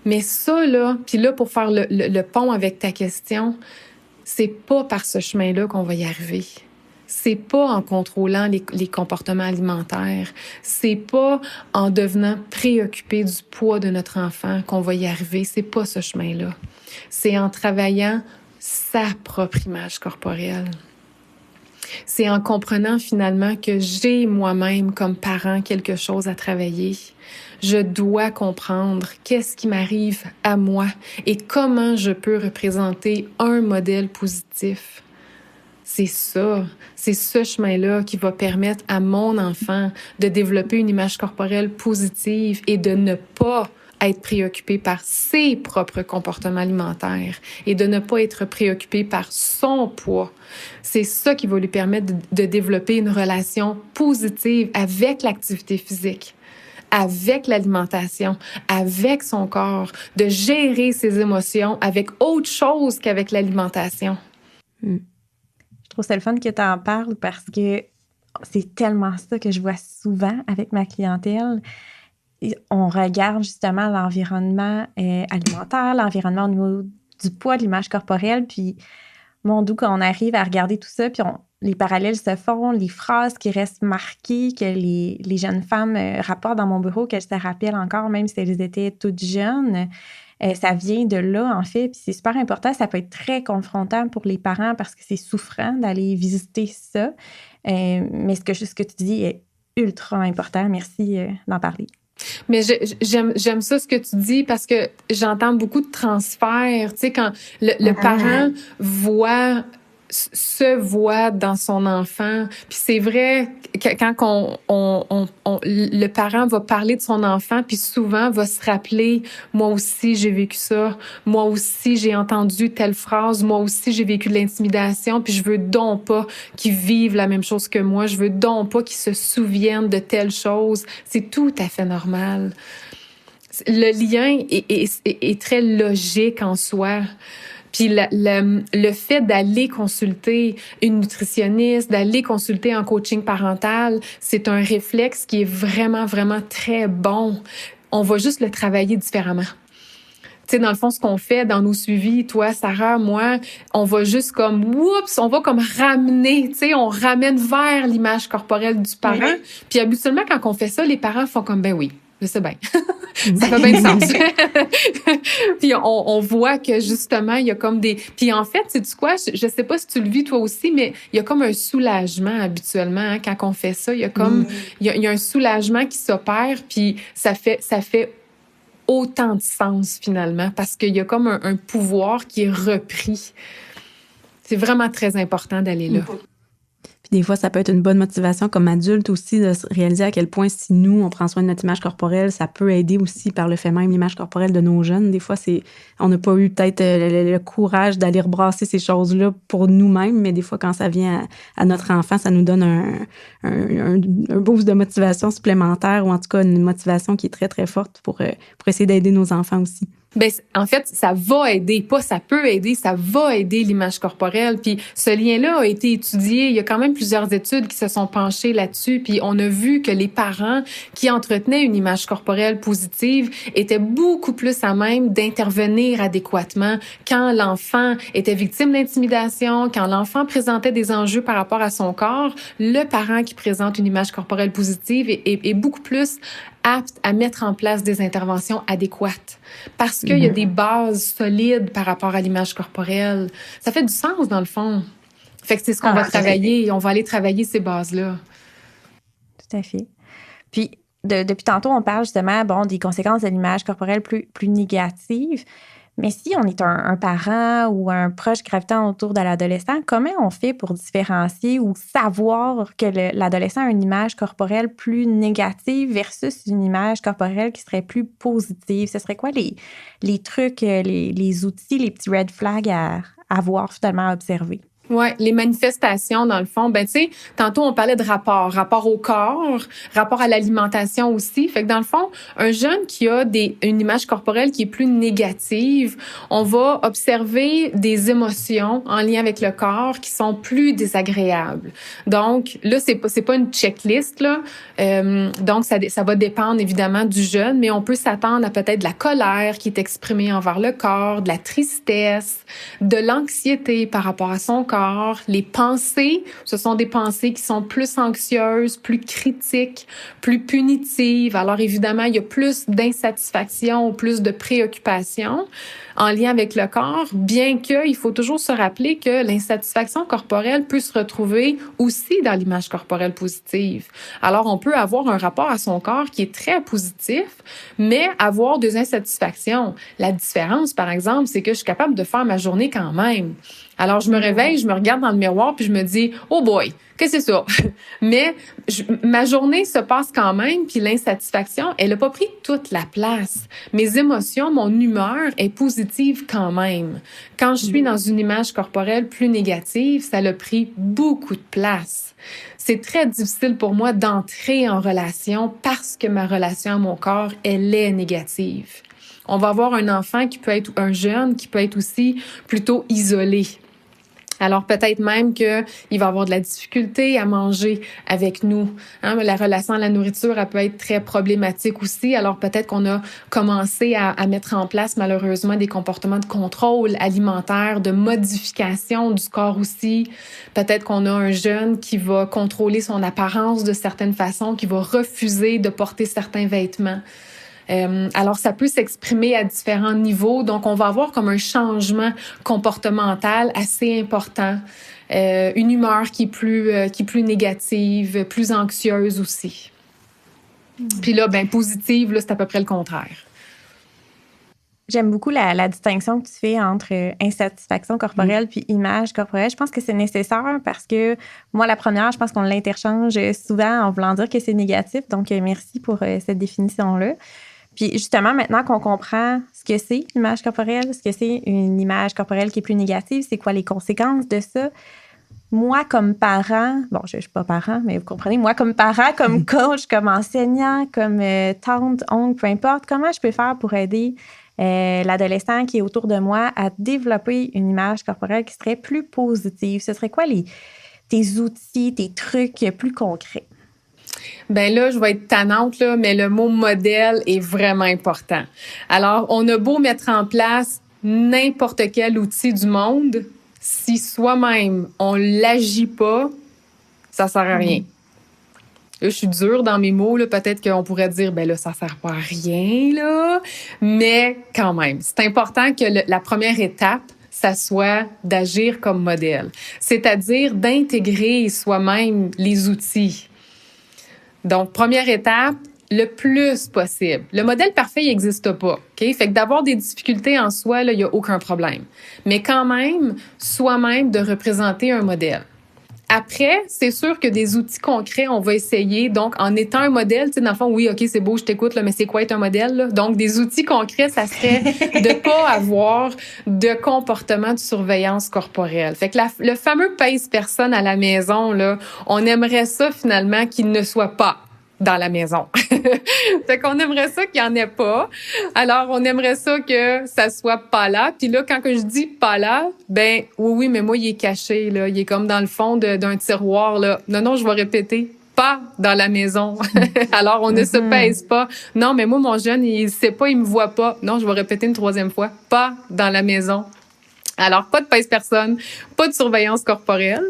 Mais ça, là, puis là, pour faire le pont avec ta question, c'est pas par ce chemin-là qu'on va y arriver. C'est pas en contrôlant les comportements alimentaires. C'est pas en devenant préoccupé du poids de notre enfant qu'on va y arriver. C'est pas ce chemin-là. C'est en travaillant sa propre image corporelle. C'est en comprenant finalement que j'ai moi-même comme parent quelque chose à travailler. Je dois comprendre qu'est-ce qui m'arrive à moi et comment je peux représenter un modèle positif. C'est ça, c'est ce chemin-là qui va permettre à mon enfant de développer une image corporelle positive et de ne pas être préoccupé par ses propres comportements alimentaires et de ne pas être préoccupé par son poids. C'est ça qui va lui permettre de développer une relation positive avec l'activité physique, avec l'alimentation, avec son corps, de gérer ses émotions avec autre chose qu'avec l'alimentation. Je trouve ça le fun que tu en parles parce que c'est tellement ça que je vois souvent avec ma clientèle. On regarde justement l'environnement alimentaire, l'environnement au niveau du poids, de l'image corporelle, puis mon doux, quand on arrive à regarder tout ça, puis les parallèles se font, les phrases qui restent marquées, que les jeunes femmes rapportent dans mon bureau, qu'elles se rappellent encore, même si elles étaient toutes jeunes, ça vient de là, en fait, puis c'est super important. Ça peut être très confrontant pour les parents parce que c'est souffrant d'aller visiter ça, mais ce que tu dis est ultra important. Merci d'en parler. Mais j'aime ça ce que tu dis parce que j'entends beaucoup de transferts. Tu sais, quand le parent se voit dans son enfant. Puis c'est vrai que quand le parent va parler de son enfant, puis souvent va se rappeler, moi aussi j'ai vécu ça, moi aussi j'ai entendu telle phrase, moi aussi j'ai vécu de l'intimidation, puis je veux donc pas qu'ils vivent la même chose que moi, je veux donc pas qu'ils se souviennent de telle chose. C'est tout à fait normal. Le lien est très logique en soi. Puis le fait d'aller consulter une nutritionniste, d'aller consulter un coaching parental, c'est un réflexe qui est vraiment, vraiment très bon. On va juste le travailler différemment. Tu sais, dans le fond, ce qu'on fait dans nos suivis, toi, Sarah, moi, on va juste on va comme ramener, tu sais, on ramène vers l'image corporelle du parent. Puis habituellement, quand on fait ça, les parents font comme, ben oui, Je sais bien. Ça fait bien de sens. Puis on voit que justement, il y a comme des... Puis en fait, sais-tu quoi? Je sais pas si tu le vis toi aussi, mais il y a comme un soulagement habituellement hein, quand on fait ça. Il y a comme... Il y a un soulagement qui s'opère, puis ça fait autant de sens finalement parce qu'il y a comme un pouvoir qui est repris. C'est vraiment très important d'aller là. Puis des fois, ça peut être une bonne motivation comme adulte aussi de réaliser à quel point si nous, on prend soin de notre image corporelle, ça peut aider aussi par le fait même l'image corporelle de nos jeunes. Des fois, on n'a pas eu peut-être le courage d'aller rebrasser ces choses-là pour nous-mêmes, mais des fois, quand ça vient à notre enfant, ça nous donne un boost de motivation supplémentaire ou en tout cas une motivation qui est très, très forte pour essayer d'aider nos enfants aussi. Ben, en fait, ça va aider, pas ça peut aider, ça va aider l'image corporelle. Puis ce lien-là a été étudié. Il y a quand même plusieurs études qui se sont penchées là-dessus. Puis on a vu que les parents qui entretenaient une image corporelle positive étaient beaucoup plus à même d'intervenir adéquatement quand l'enfant était victime d'intimidation, quand l'enfant présentait des enjeux par rapport à son corps. Le parent qui présente une image corporelle positive est beaucoup plus apte à mettre en place des interventions adéquates parce qu'il y a des bases solides par rapport à l'image corporelle. Ça fait du sens dans le fond. Fait que c'est ce qu'on va travailler. On va aller travailler ces bases-là. Tout à fait. Puis, depuis tantôt, on parle justement des conséquences de l'image corporelle plus négatives. Mais si on est un parent ou un proche gravitant autour de l'adolescent, comment on fait pour différencier ou savoir que l'adolescent a une image corporelle plus négative versus une image corporelle qui serait plus positive? Ce serait quoi les trucs, les outils, les petits red flags à voir finalement à observer? Ouais, les manifestations dans le fond, ben tu sais, tantôt on parlait de rapport au corps, rapport à l'alimentation aussi. Fait que dans le fond, un jeune qui a une image corporelle qui est plus négative, on va observer des émotions en lien avec le corps qui sont plus désagréables. Donc là, c'est pas une checklist là. Donc ça va dépendre évidemment du jeune, mais on peut s'attendre à peut-être de la colère qui est exprimée envers le corps, de la tristesse, de l'anxiété par rapport à son corps. Les pensées, ce sont des pensées qui sont plus anxieuses, plus critiques, plus punitives. Alors évidemment, il y a plus d'insatisfaction ou plus de préoccupation en lien avec le corps, bien qu'il faut toujours se rappeler que l'insatisfaction corporelle peut se retrouver aussi dans l'image corporelle positive. Alors, on peut avoir un rapport à son corps qui est très positif, mais avoir des insatisfactions. La différence, par exemple, c'est que je suis capable de faire ma journée quand même. Alors, je me réveille, je me regarde dans le miroir, puis je me dis « Oh boy, qu'est-ce que c'est ça? » Mais ma journée se passe quand même, puis l'insatisfaction, elle n'a pas pris toute la place. Mes émotions, mon humeur est positive quand même. Quand je suis dans une image corporelle plus négative, ça a pris beaucoup de place. C'est très difficile pour moi d'entrer en relation parce que ma relation à mon corps, elle est négative. On va avoir un enfant qui peut être, un jeune qui peut être aussi plutôt isolé. Alors, peut-être même qu'il va avoir de la difficulté à manger avec nous. Hein? La relation à la nourriture, elle peut être très problématique aussi. Alors, peut-être qu'on a commencé à mettre en place, malheureusement, des comportements de contrôle alimentaire, de modification du corps aussi. Peut-être qu'on a un jeune qui va contrôler son apparence de certaines façons, qui va refuser de porter certains vêtements. Alors, ça peut s'exprimer à différents niveaux. Donc, on va avoir comme un changement comportemental assez important. Une humeur qui est plus négative, plus anxieuse aussi. Puis là, ben positive, là, c'est à peu près le contraire. J'aime beaucoup la distinction que tu fais entre insatisfaction corporelle puis image corporelle. Je pense que c'est nécessaire parce que moi, la première, je pense qu'on l'interchange souvent en voulant dire que c'est négatif. Donc, merci pour cette définition-là. Puis justement, maintenant qu'on comprend ce que c'est l'image corporelle, ce que c'est une image corporelle qui est plus négative, c'est quoi les conséquences de ça? Moi, comme parent, bon, je ne suis pas parent, mais vous comprenez, moi, comme parent, comme coach, comme enseignant, comme tante, oncle, peu importe, comment je peux faire pour aider l'adolescent qui est autour de moi à développer une image corporelle qui serait plus positive? Ce serait quoi tes outils, tes trucs plus concrets? Ben là, je vais être tannante, là, mais le mot modèle est vraiment important. Alors, on a beau mettre en place n'importe quel outil du monde, si soi-même, on l'agit pas, ça sert à rien. Là, je suis dure dans mes mots, là. Peut-être qu'on pourrait dire, ben là, ça sert pas à rien, là. Mais quand même, c'est important que la première étape, ça soit d'agir comme modèle. C'est-à-dire d'intégrer soi-même les outils. Donc, première étape, le plus possible. Le modèle parfait, il n'existe pas. OK? Fait que d'avoir des difficultés en soi, là, il n'y a aucun problème. Mais quand même, soi-même, de représenter un modèle. Après, c'est sûr que des outils concrets, on va essayer. Donc, en étant un modèle, tu sais, dans le fond, oui, OK, c'est beau, je t'écoute, là, mais c'est quoi être un modèle, là? Donc, des outils concrets, ça serait de pas avoir de comportement de surveillance corporelle. Fait que le fameux pèse-personne à la maison, là, on aimerait ça, finalement, qu'il ne soit pas dans la maison. Fait qu'on aimerait ça qu'il n'y en ait pas. Alors, on aimerait ça que ça soit pas là. Puis là, quand que je dis pas là, ben oui, mais moi, il est caché, là. Il est comme dans le fond d'un tiroir, là. Non, je vais répéter. Pas dans la maison. Alors, on ne se pèse pas. Non, mais moi, mon jeune, il sait pas, il me voit pas. Non, je vais répéter une troisième fois. Pas dans la maison. Alors, pas de pèse-personne, pas de surveillance corporelle.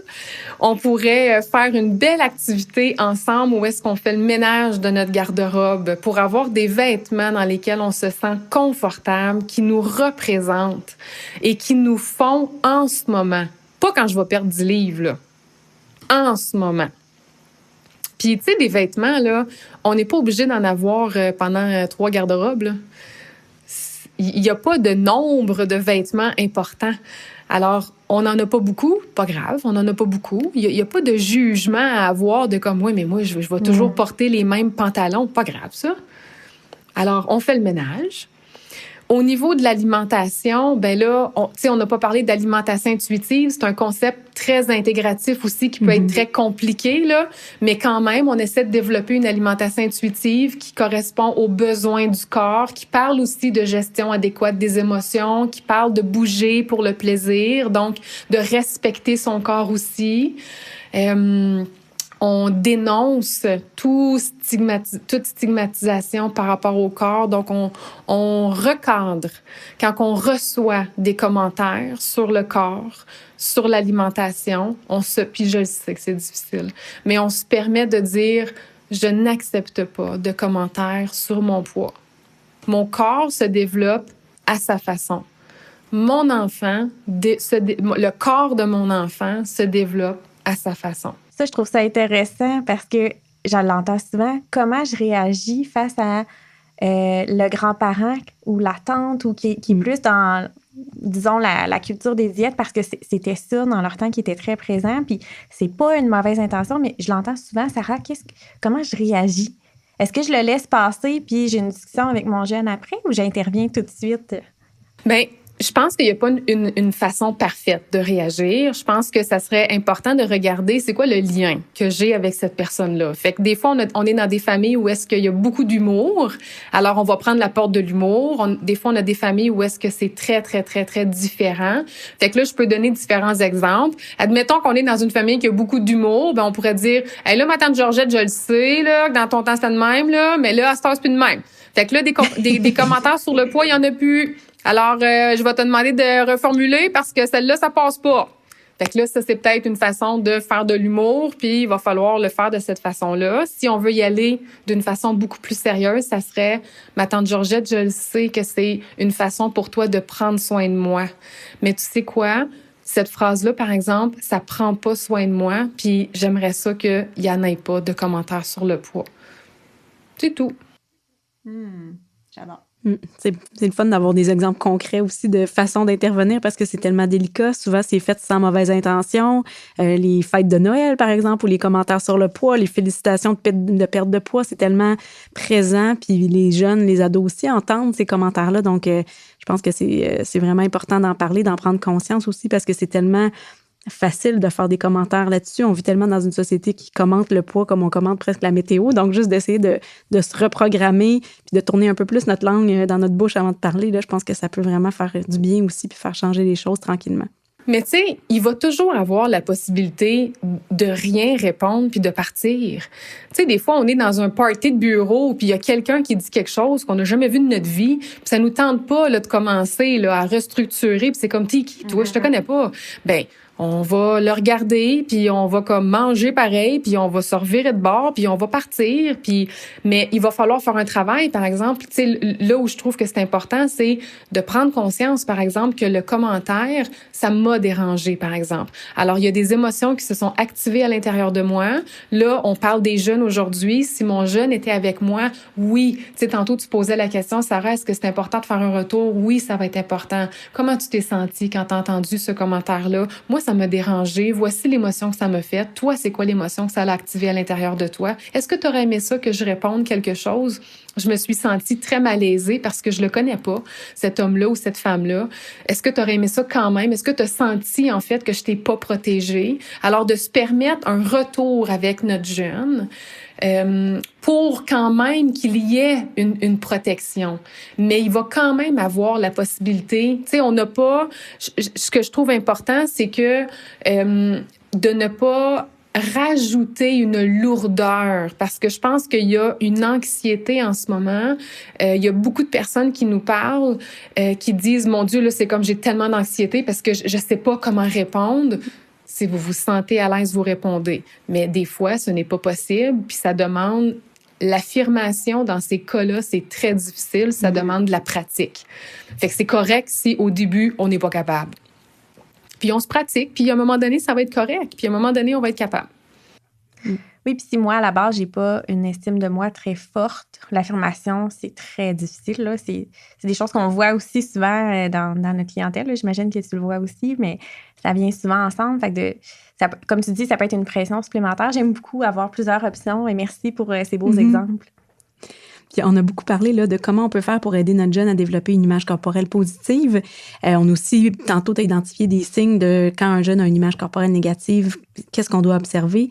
On pourrait faire une belle activité ensemble où est-ce qu'on fait le ménage de notre garde-robe pour avoir des vêtements dans lesquels on se sent confortable, qui nous représentent et qui nous font en ce moment. Pas quand je vais perdre 10 livres, là. En ce moment. Puis, tu sais, des vêtements, là, on n'est pas obligé d'en avoir pendant 3 garde-robes, là. Il n'y a pas de nombre de vêtements importants. Alors, on n'en a pas beaucoup, pas grave, on n'en a pas beaucoup. Il n'y a pas de jugement à avoir de comme, oui, mais moi, je vais toujours porter les mêmes pantalons. Pas grave, ça. Alors, on fait le ménage. Au niveau de l'alimentation, ben là, on n'a pas parlé d'alimentation intuitive. C'est un concept très intégratif aussi qui peut être très compliqué, là. Mais quand même, on essaie de développer une alimentation intuitive qui correspond aux besoins du corps, qui parle aussi de gestion adéquate des émotions, qui parle de bouger pour le plaisir, donc de respecter son corps aussi. On dénonce toute stigmatisation par rapport au corps. Donc, on recadre quand on reçoit des commentaires sur le corps, sur l'alimentation. Puis je le sais que c'est difficile, mais on se permet de dire « Je n'accepte pas de commentaires sur mon poids. Mon corps se développe à sa façon. Mon enfant, le corps de mon enfant se développe à sa façon. » Ça, je trouve ça intéressant parce que je l'entends souvent. Comment je réagis face à le grand-parent ou la tante ou qui est plus dans, disons, la culture des diètes parce que c'était ça dans leur temps qui était très présent. Puis c'est pas une mauvaise intention, mais je l'entends souvent. Sarah, comment je réagis? Est-ce que je le laisse passer puis j'ai une discussion avec mon jeune après ou j'interviens tout de suite? Bien, je pense qu'il n'y a pas une façon parfaite de réagir. Je pense que ça serait important de regarder c'est quoi le lien que j'ai avec cette personne-là. Fait que des fois, on est dans des familles où est-ce qu'il y a beaucoup d'humour. Alors, on va prendre la porte de l'humour. Des fois, on a des familles où est-ce que c'est très, très, très, très différent. Fait que là, je peux donner différents exemples. Admettons qu'on est dans une famille qui a beaucoup d'humour. Ben, on pourrait dire, hey, là, ma tante Georgette, je le sais, là, que dans ton temps, c'était de même, là, mais là, à ce temps, c'est plus de même. Fait que là, des commentaires sur le poids, il y en a plus. Alors, je vais te demander de reformuler parce que celle-là, ça passe pas. Fait que là, ça, c'est peut-être une façon de faire de l'humour, puis il va falloir le faire de cette façon-là. Si on veut y aller d'une façon beaucoup plus sérieuse, ça serait « Ma tante Georgette, je le sais que c'est une façon pour toi de prendre soin de moi. Mais tu sais quoi? Cette phrase-là, par exemple, ça prend pas soin de moi, puis j'aimerais ça qu'il y en ait pas de commentaires sur le poids. » C'est tout. J'adore. C'est le fun d'avoir des exemples concrets aussi de façon d'intervenir parce que c'est tellement délicat. Souvent, c'est fait sans mauvaise intention. Les fêtes de Noël, par exemple, ou les commentaires sur le poids, les félicitations de perte de poids, c'est tellement présent. Puis les jeunes, les ados aussi entendent ces commentaires-là. Donc, je pense que c'est vraiment important d'en parler, d'en prendre conscience aussi parce que c'est tellement facile de faire des commentaires là-dessus. On vit tellement dans une société qui commente le poids comme on commente presque la météo. Donc, juste d'essayer de se reprogrammer puis de tourner un peu plus notre langue dans notre bouche avant de parler, là, je pense que ça peut vraiment faire du bien aussi puis faire changer les choses tranquillement. Mais tu sais, il va toujours avoir la possibilité de rien répondre puis de partir. Tu sais, des fois, on est dans un party de bureau puis il y a quelqu'un qui dit quelque chose qu'on n'a jamais vu de notre vie puis ça nous tente pas là, de commencer là, à restructurer puis c'est comme « T'es qui, toi? Je te connais pas. » Ben, On va le regarder, puis on va comme manger pareil, puis on va se revirer de bord, puis on va partir. Mais il va falloir faire un travail, par exemple. Tu sais, là où je trouve que c'est important, c'est de prendre conscience, par exemple, que le commentaire, ça m'a dérangé, par exemple. Alors, il y a des émotions qui se sont activées à l'intérieur de moi. Là, on parle des jeunes aujourd'hui. Si mon jeune était avec moi, oui. Tu sais, tantôt, tu posais la question, Sarah, est-ce que c'est important de faire un retour? Oui, ça va être important. Comment tu t'es sentie quand tu as entendu ce commentaire-là? Moi, ça m'a dérangé. Voici l'émotion que ça m'a fait. Toi, c'est quoi l'émotion que ça a activé à l'intérieur de toi? Est-ce que tu aurais aimé ça que je réponde quelque chose? Je me suis sentie très malaisée parce que je le connais pas, cet homme-là ou cette femme-là. Est-ce que tu aurais aimé ça quand même? Est-ce que tu as senti, en fait, que je t'ai pas protégée? Alors, de se permettre un retour avec notre jeune, pour quand même qu'il y ait une protection. Mais il va quand même avoir la possibilité, tu sais, on n'a pas... Ce que je trouve important, c'est que de ne pas rajouter une lourdeur, parce que je pense qu'il y a une anxiété en ce moment. Il y a beaucoup de personnes qui nous parlent, qui disent, mon Dieu, là, c'est comme j'ai tellement d'anxiété parce que je sais pas comment répondre. Si vous vous sentez à l'aise, vous répondez. Mais des fois, ce n'est pas possible, puis ça demande l'affirmation dans ces cas-là, c'est très difficile, ça demande de la pratique. Fait que c'est correct si au début, on n'est pas capable. Puis on se pratique, puis à un moment donné, ça va être correct, puis à un moment donné, on va être capable. Oui, puis si moi, à la base, j'ai pas une estime de moi très forte, l'affirmation, c'est très difficile, là. C'est des choses qu'on voit aussi souvent dans notre clientèle, là. J'imagine que tu le vois aussi, mais ça vient souvent ensemble. Fait que comme tu dis, ça peut être une pression supplémentaire. J'aime beaucoup avoir plusieurs options et merci pour ces beaux exemples. Puis on a beaucoup parlé là, de comment on peut faire pour aider notre jeune à développer une image corporelle positive. On a aussi tantôt identifié des signes de quand un jeune a une image corporelle négative, qu'est-ce qu'on doit observer.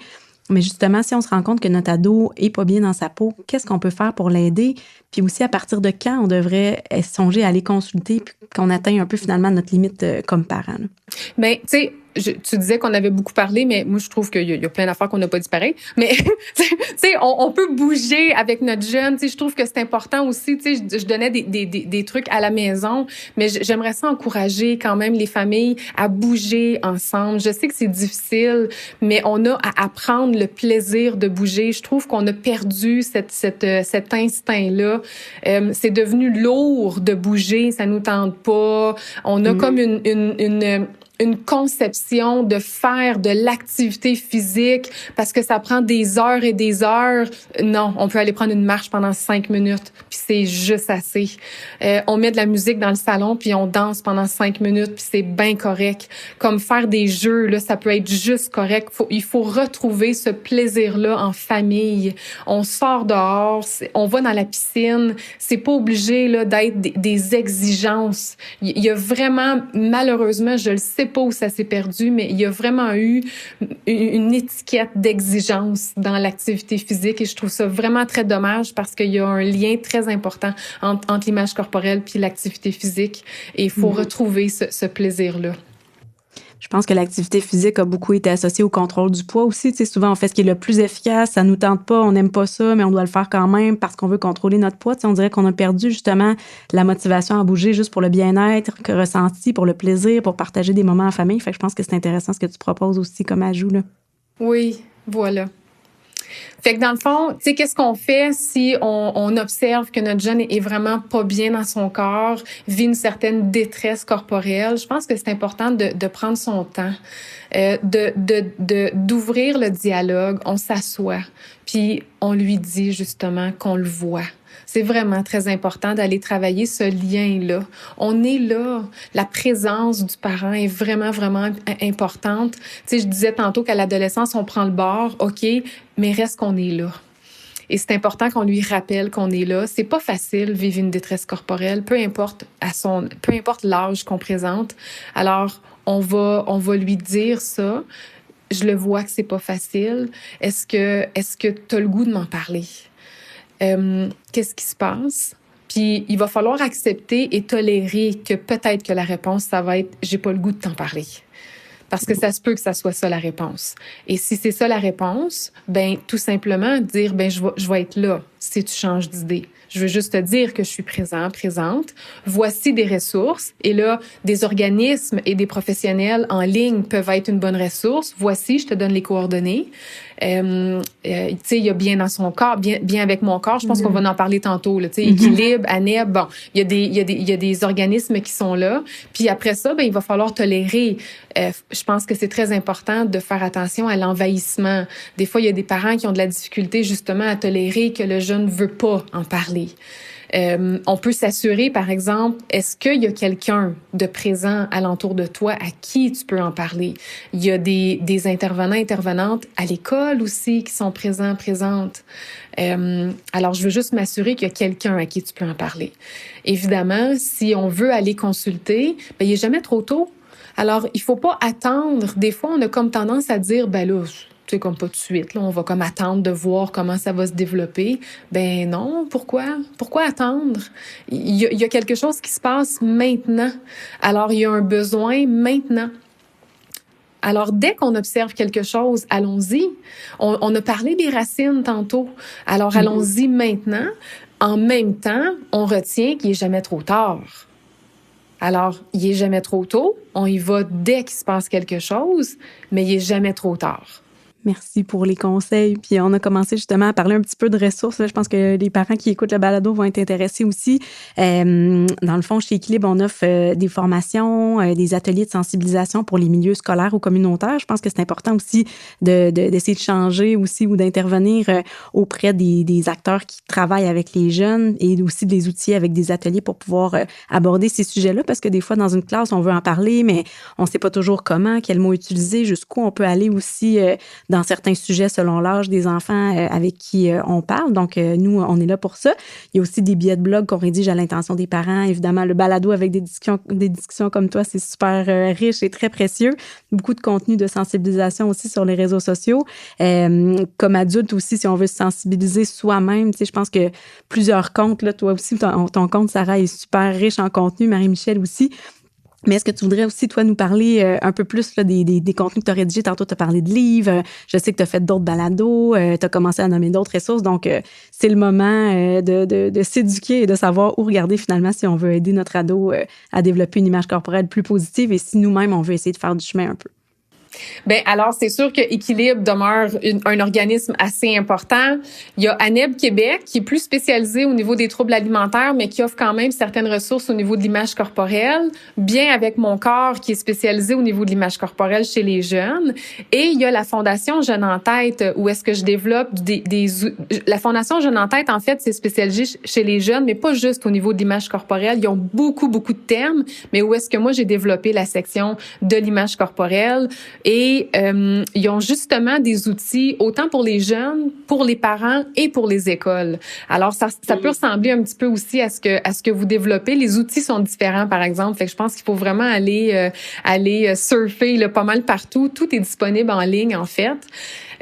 Mais justement, si on se rend compte que notre ado est pas bien dans sa peau, qu'est-ce qu'on peut faire pour l'aider? Puis aussi, à partir de quand on devrait songer à aller consulter puis qu'on atteint un peu finalement notre limite comme parent? Bien, tu sais, tu disais qu'on avait beaucoup parlé, mais moi, je trouve qu'il y a plein d'affaires qu'on n'a pas dit pareil. Mais, tu sais, on peut bouger avec notre jeune. Tu sais, je trouve que c'est important aussi. Tu sais, je donnais des trucs à la maison, mais j'aimerais ça encourager quand même les familles à bouger ensemble. Je sais que c'est difficile, mais on a à apprendre le plaisir de bouger. Je trouve qu'on a perdu cet instinct-là. C'est devenu lourd de bouger, ça nous tente pas. On a comme une conception de faire de l'activité physique parce que ça prend des heures et des heures. Non, on peut aller prendre une marche pendant 5 minutes, puis c'est juste assez. On met de la musique dans le salon, puis on danse pendant 5 minutes, puis c'est bien correct. Comme faire des jeux, là, ça peut être juste correct. Il faut retrouver ce plaisir-là en famille. On sort dehors, on va dans la piscine. C'est pas obligé là d'être des exigences. Il y a vraiment, malheureusement, je le sais pas où ça s'est perdu, mais il y a vraiment eu une étiquette d'exigence dans l'activité physique et je trouve ça vraiment très dommage parce qu'il y a un lien très important entre l'image corporelle puis l'activité physique et il faut retrouver ce plaisir-là. Je pense que l'activité physique a beaucoup été associée au contrôle du poids aussi. Tu sais, souvent, on fait ce qui est le plus efficace, ça nous tente pas, on n'aime pas ça, mais on doit le faire quand même parce qu'on veut contrôler notre poids. Tu sais, on dirait qu'on a perdu justement la motivation à bouger juste pour le bien-être, que ressenti, pour le plaisir, pour partager des moments en famille. Fait que je pense que c'est intéressant ce que tu proposes aussi comme ajout, là. Oui, voilà. Fait que dans le fond, tu sais, qu'est-ce qu'on fait si on observe que notre jeune est vraiment pas bien dans son corps, vit une certaine détresse corporelle? Je pense que c'est important de prendre son temps, d'ouvrir le dialogue. On s'assoit, puis on lui dit justement qu'on le voit. C'est vraiment très important d'aller travailler ce lien-là. On est là. La présence du parent est vraiment, vraiment importante. Tu sais, je disais tantôt qu'à l'adolescence, on prend le bord, OK, mais reste qu'on est là. Et c'est important qu'on lui rappelle qu'on est là. C'est pas facile vivre une détresse corporelle, peu importe l'âge qu'on présente. Alors, on va lui dire ça. Je le vois que c'est pas facile. Est-ce que tu as le goût de m'en parler? Qu'est-ce qui se passe? Puis il va falloir accepter et tolérer que peut-être que la réponse, ça va être « j'ai pas le goût de t'en parler ». Parce que ça se peut que ça soit ça la réponse. Et si c'est ça la réponse, ben tout simplement dire « ben je vais être là ». si tu changes d'idée. Je veux juste te dire que je suis présente. Voici des ressources. Et là, des organismes et des professionnels en ligne peuvent être une bonne ressource. Voici, je te donne les coordonnées. Tu sais, il y a bien dans son corps, bien avec mon corps. Je pense qu'on va en parler tantôt. Tu sais, Équilibre, ANEB. Bon, il y a des organismes qui sont là. Puis après ça, ben il va falloir tolérer. Je pense que c'est très important de faire attention à l'envahissement. Des fois, il y a des parents qui ont de la difficulté justement à tolérer que le jeune veut pas en parler. On peut s'assurer, par exemple, est-ce qu'il y a quelqu'un de présent alentour de toi à qui tu peux en parler? Il y a des intervenants, intervenantes à l'école aussi qui sont présentes. Alors, je veux juste m'assurer qu'il y a quelqu'un à qui tu peux en parler. Évidemment, si on veut aller consulter, ben, il n'est jamais trop tôt. Alors, il faut pas attendre. Des fois, on a comme tendance à dire, ben là, tu sais, comme pas tout de suite, là, on va comme attendre de voir comment ça va se développer. Ben non, pourquoi? Pourquoi attendre? Il y a quelque chose qui se passe maintenant. Alors, il y a un besoin maintenant. Alors, dès qu'on observe quelque chose, allons-y. On a parlé des racines tantôt. Alors, allons-y maintenant. En même temps, on retient qu'il n'est jamais trop tard. Alors, il n'est jamais trop tôt. On y va dès qu'il se passe quelque chose, mais il n'est jamais trop tard. Merci pour les conseils. Puis on a commencé justement à parler un petit peu de ressources. Là, je pense que les parents qui écoutent le balado vont être intéressés aussi. Dans le fond, chez Équilibre, on offre des formations, des ateliers de sensibilisation pour les milieux scolaires ou communautaires. Je pense que c'est important aussi d'essayer de changer aussi ou d'intervenir auprès des acteurs qui travaillent avec les jeunes et aussi des outils avec des ateliers pour pouvoir aborder ces sujets-là. Parce que des fois, dans une classe, on veut en parler, mais on ne sait pas toujours comment, quel mot utiliser, jusqu'où on peut aller aussi dans certains sujets selon l'âge des enfants avec qui on parle. Donc, nous, on est là pour ça. Il y a aussi des billets de blog qu'on rédige à l'intention des parents. Évidemment, le balado avec des discussions comme toi, c'est super riche et très précieux. Beaucoup de contenu de sensibilisation aussi sur les réseaux sociaux. Comme adulte aussi, si on veut se sensibiliser soi-même, tu sais, je pense que plusieurs comptes, là, toi aussi, ton compte, Sarah, est super riche en contenu. Marie-Michel aussi. Mais est-ce que tu voudrais aussi, toi, nous parler un peu plus là, des contenus que tu as rédigés? Tantôt, tu as parlé de livres. Je sais que tu as fait d'autres balados. Tu as commencé à nommer d'autres ressources. Donc, c'est le moment de s'éduquer et de savoir où regarder finalement si on veut aider notre ado à développer une image corporelle plus positive et si nous-mêmes, on veut essayer de faire du chemin un peu. Ben alors, c'est sûr que Équilibre demeure un organisme assez important. Il y a ANEB Québec, qui est plus spécialisé au niveau des troubles alimentaires, mais qui offre quand même certaines ressources au niveau de l'image corporelle. Bien avec mon corps, qui est spécialisé au niveau de l'image corporelle chez les jeunes. Et il y a la Fondation Jeunes en Tête, où est-ce que je développe La Fondation Jeunes en Tête, en fait, c'est spécialisé chez les jeunes, mais pas juste au niveau de l'image corporelle. Ils ont beaucoup de termes, mais où est-ce que moi, j'ai développé la section de l'image corporelle. Et ils ont justement des outils autant pour les jeunes, pour les parents et pour les écoles. Alors ça peut ressembler un petit peu aussi à ce que vous développez. Les outils sont différents, par exemple. Fait que je pense qu'il faut vraiment aller surfer là, pas mal partout. Tout est disponible en ligne en fait.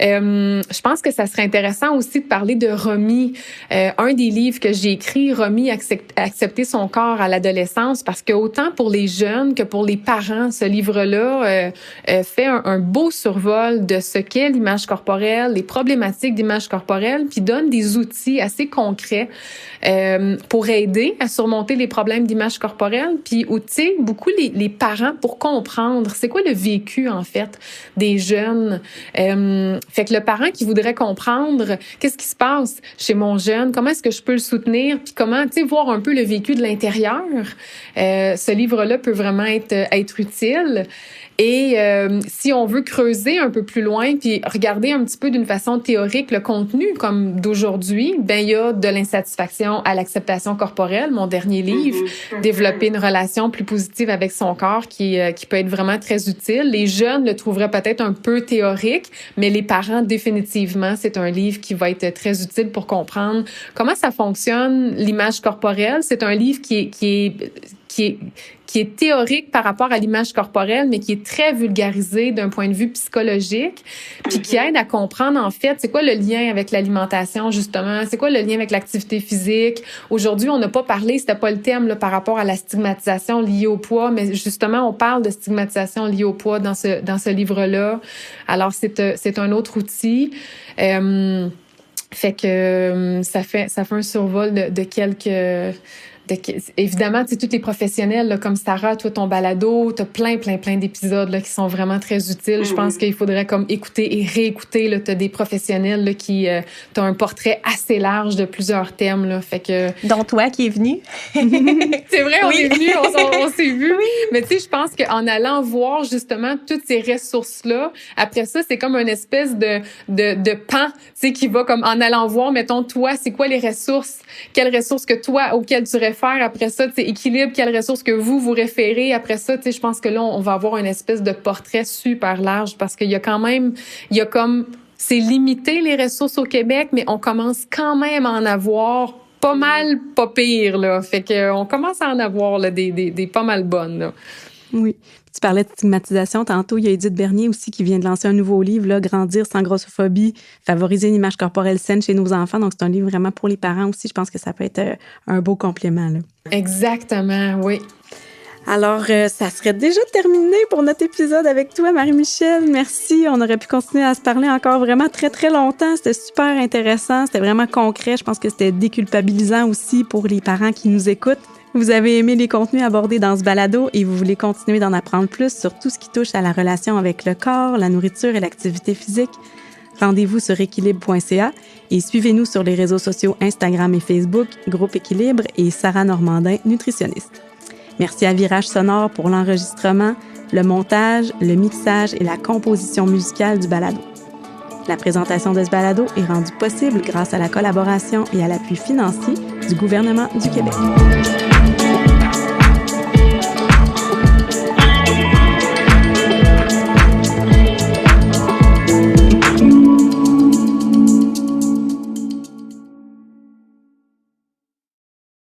Je pense que ça serait intéressant aussi de parler de Romy, un des livres que j'ai écrit, Romy accepter son corps à l'adolescence, parce que autant pour les jeunes que pour les parents, ce livre-là fait un beau survol de ce qu'est l'image corporelle, les problématiques d'image corporelle, puis donne des outils assez concrets pour aider à surmonter les problèmes d'image corporelle, puis outiller beaucoup les parents pour comprendre c'est quoi le vécu en fait des jeunes. Fait que le parent qui voudrait comprendre qu'est-ce qui se passe chez mon jeune, comment est-ce que je peux le soutenir, puis comment, tu sais, voir un peu le vécu de l'intérieur. Ce livre-là peut vraiment être utile. Et si on veut creuser un peu plus loin puis regarder un petit peu d'une façon théorique le contenu comme d'aujourd'hui, ben il y a de l'insatisfaction à l'acceptation corporelle, mon dernier livre, développer une relation plus positive avec son corps qui peut être vraiment très utile. Les jeunes le trouveraient peut-être un peu théorique, mais les parents définitivement, c'est un livre qui va être très utile pour comprendre comment ça fonctionne l'image corporelle. C'est un livre qui est théorique par rapport à l'image corporelle, mais qui est très vulgarisé d'un point de vue psychologique, puis qui aide à comprendre, en fait, c'est quoi le lien avec l'alimentation, justement, c'est quoi le lien avec l'activité physique. Aujourd'hui, on n'a pas parlé, c'était pas le thème là, par rapport à la stigmatisation liée au poids, mais justement, on parle de stigmatisation liée au poids dans ce livre-là. Alors, c'est un autre outil. Fait que ça fait un survol de quelques... Évidemment, tu sais, tous les professionnels, là, comme Sarah, toi, ton balado, t'as plein d'épisodes là, qui sont vraiment très utiles. Je pense qu'il faudrait comme écouter et réécouter. Là, t'as des professionnels là, qui t'as un portrait assez large de plusieurs thèmes. Là, fait que... Dont toi qui es venu. C'est vrai, on est venu, on s'est vu. Oui. Mais tu sais, je pense qu'en allant voir justement toutes ces ressources-là, après ça, c'est comme une espèce de pan, tu sais, qui va comme en allant voir, mettons, toi, c'est quoi les ressources? Quelles ressources que toi, auxquelles tu réfères? Après ça, tu sais, équilibre, quelles ressources que vous référez. Après ça, tu sais, je pense que là, on va avoir une espèce de portrait super large parce qu'il y a comme, c'est limité les ressources au Québec, mais on commence quand même à en avoir pas mal, pas pire, là. Fait que on commence à en avoir, là, des pas mal bonnes, là. Oui. Tu parlais de stigmatisation tantôt. Il y a Édith Bernier aussi qui vient de lancer un nouveau livre, là, Grandir sans grossophobie, favoriser une image corporelle saine chez nos enfants. Donc, c'est un livre vraiment pour les parents aussi. Je pense que ça peut être un beau complément, là. Exactement, oui. Alors, ça serait déjà terminé pour notre épisode avec toi, Marie-Michel. Merci. On aurait pu continuer à se parler encore vraiment très, très longtemps. C'était super intéressant. C'était vraiment concret. Je pense que c'était déculpabilisant aussi pour les parents qui nous écoutent. Vous avez aimé les contenus abordés dans ce balado et vous voulez continuer d'en apprendre plus sur tout ce qui touche à la relation avec le corps, la nourriture et l'activité physique. Rendez-vous sur équilibre.ca et suivez-nous sur les réseaux sociaux Instagram et Facebook, Groupe Équilibre et Sarah Normandin, nutritionniste. Merci à Virage Sonore pour l'enregistrement, le montage, le mixage et la composition musicale du balado. La présentation de ce balado est rendue possible grâce à la collaboration et à l'appui financier du gouvernement du Québec.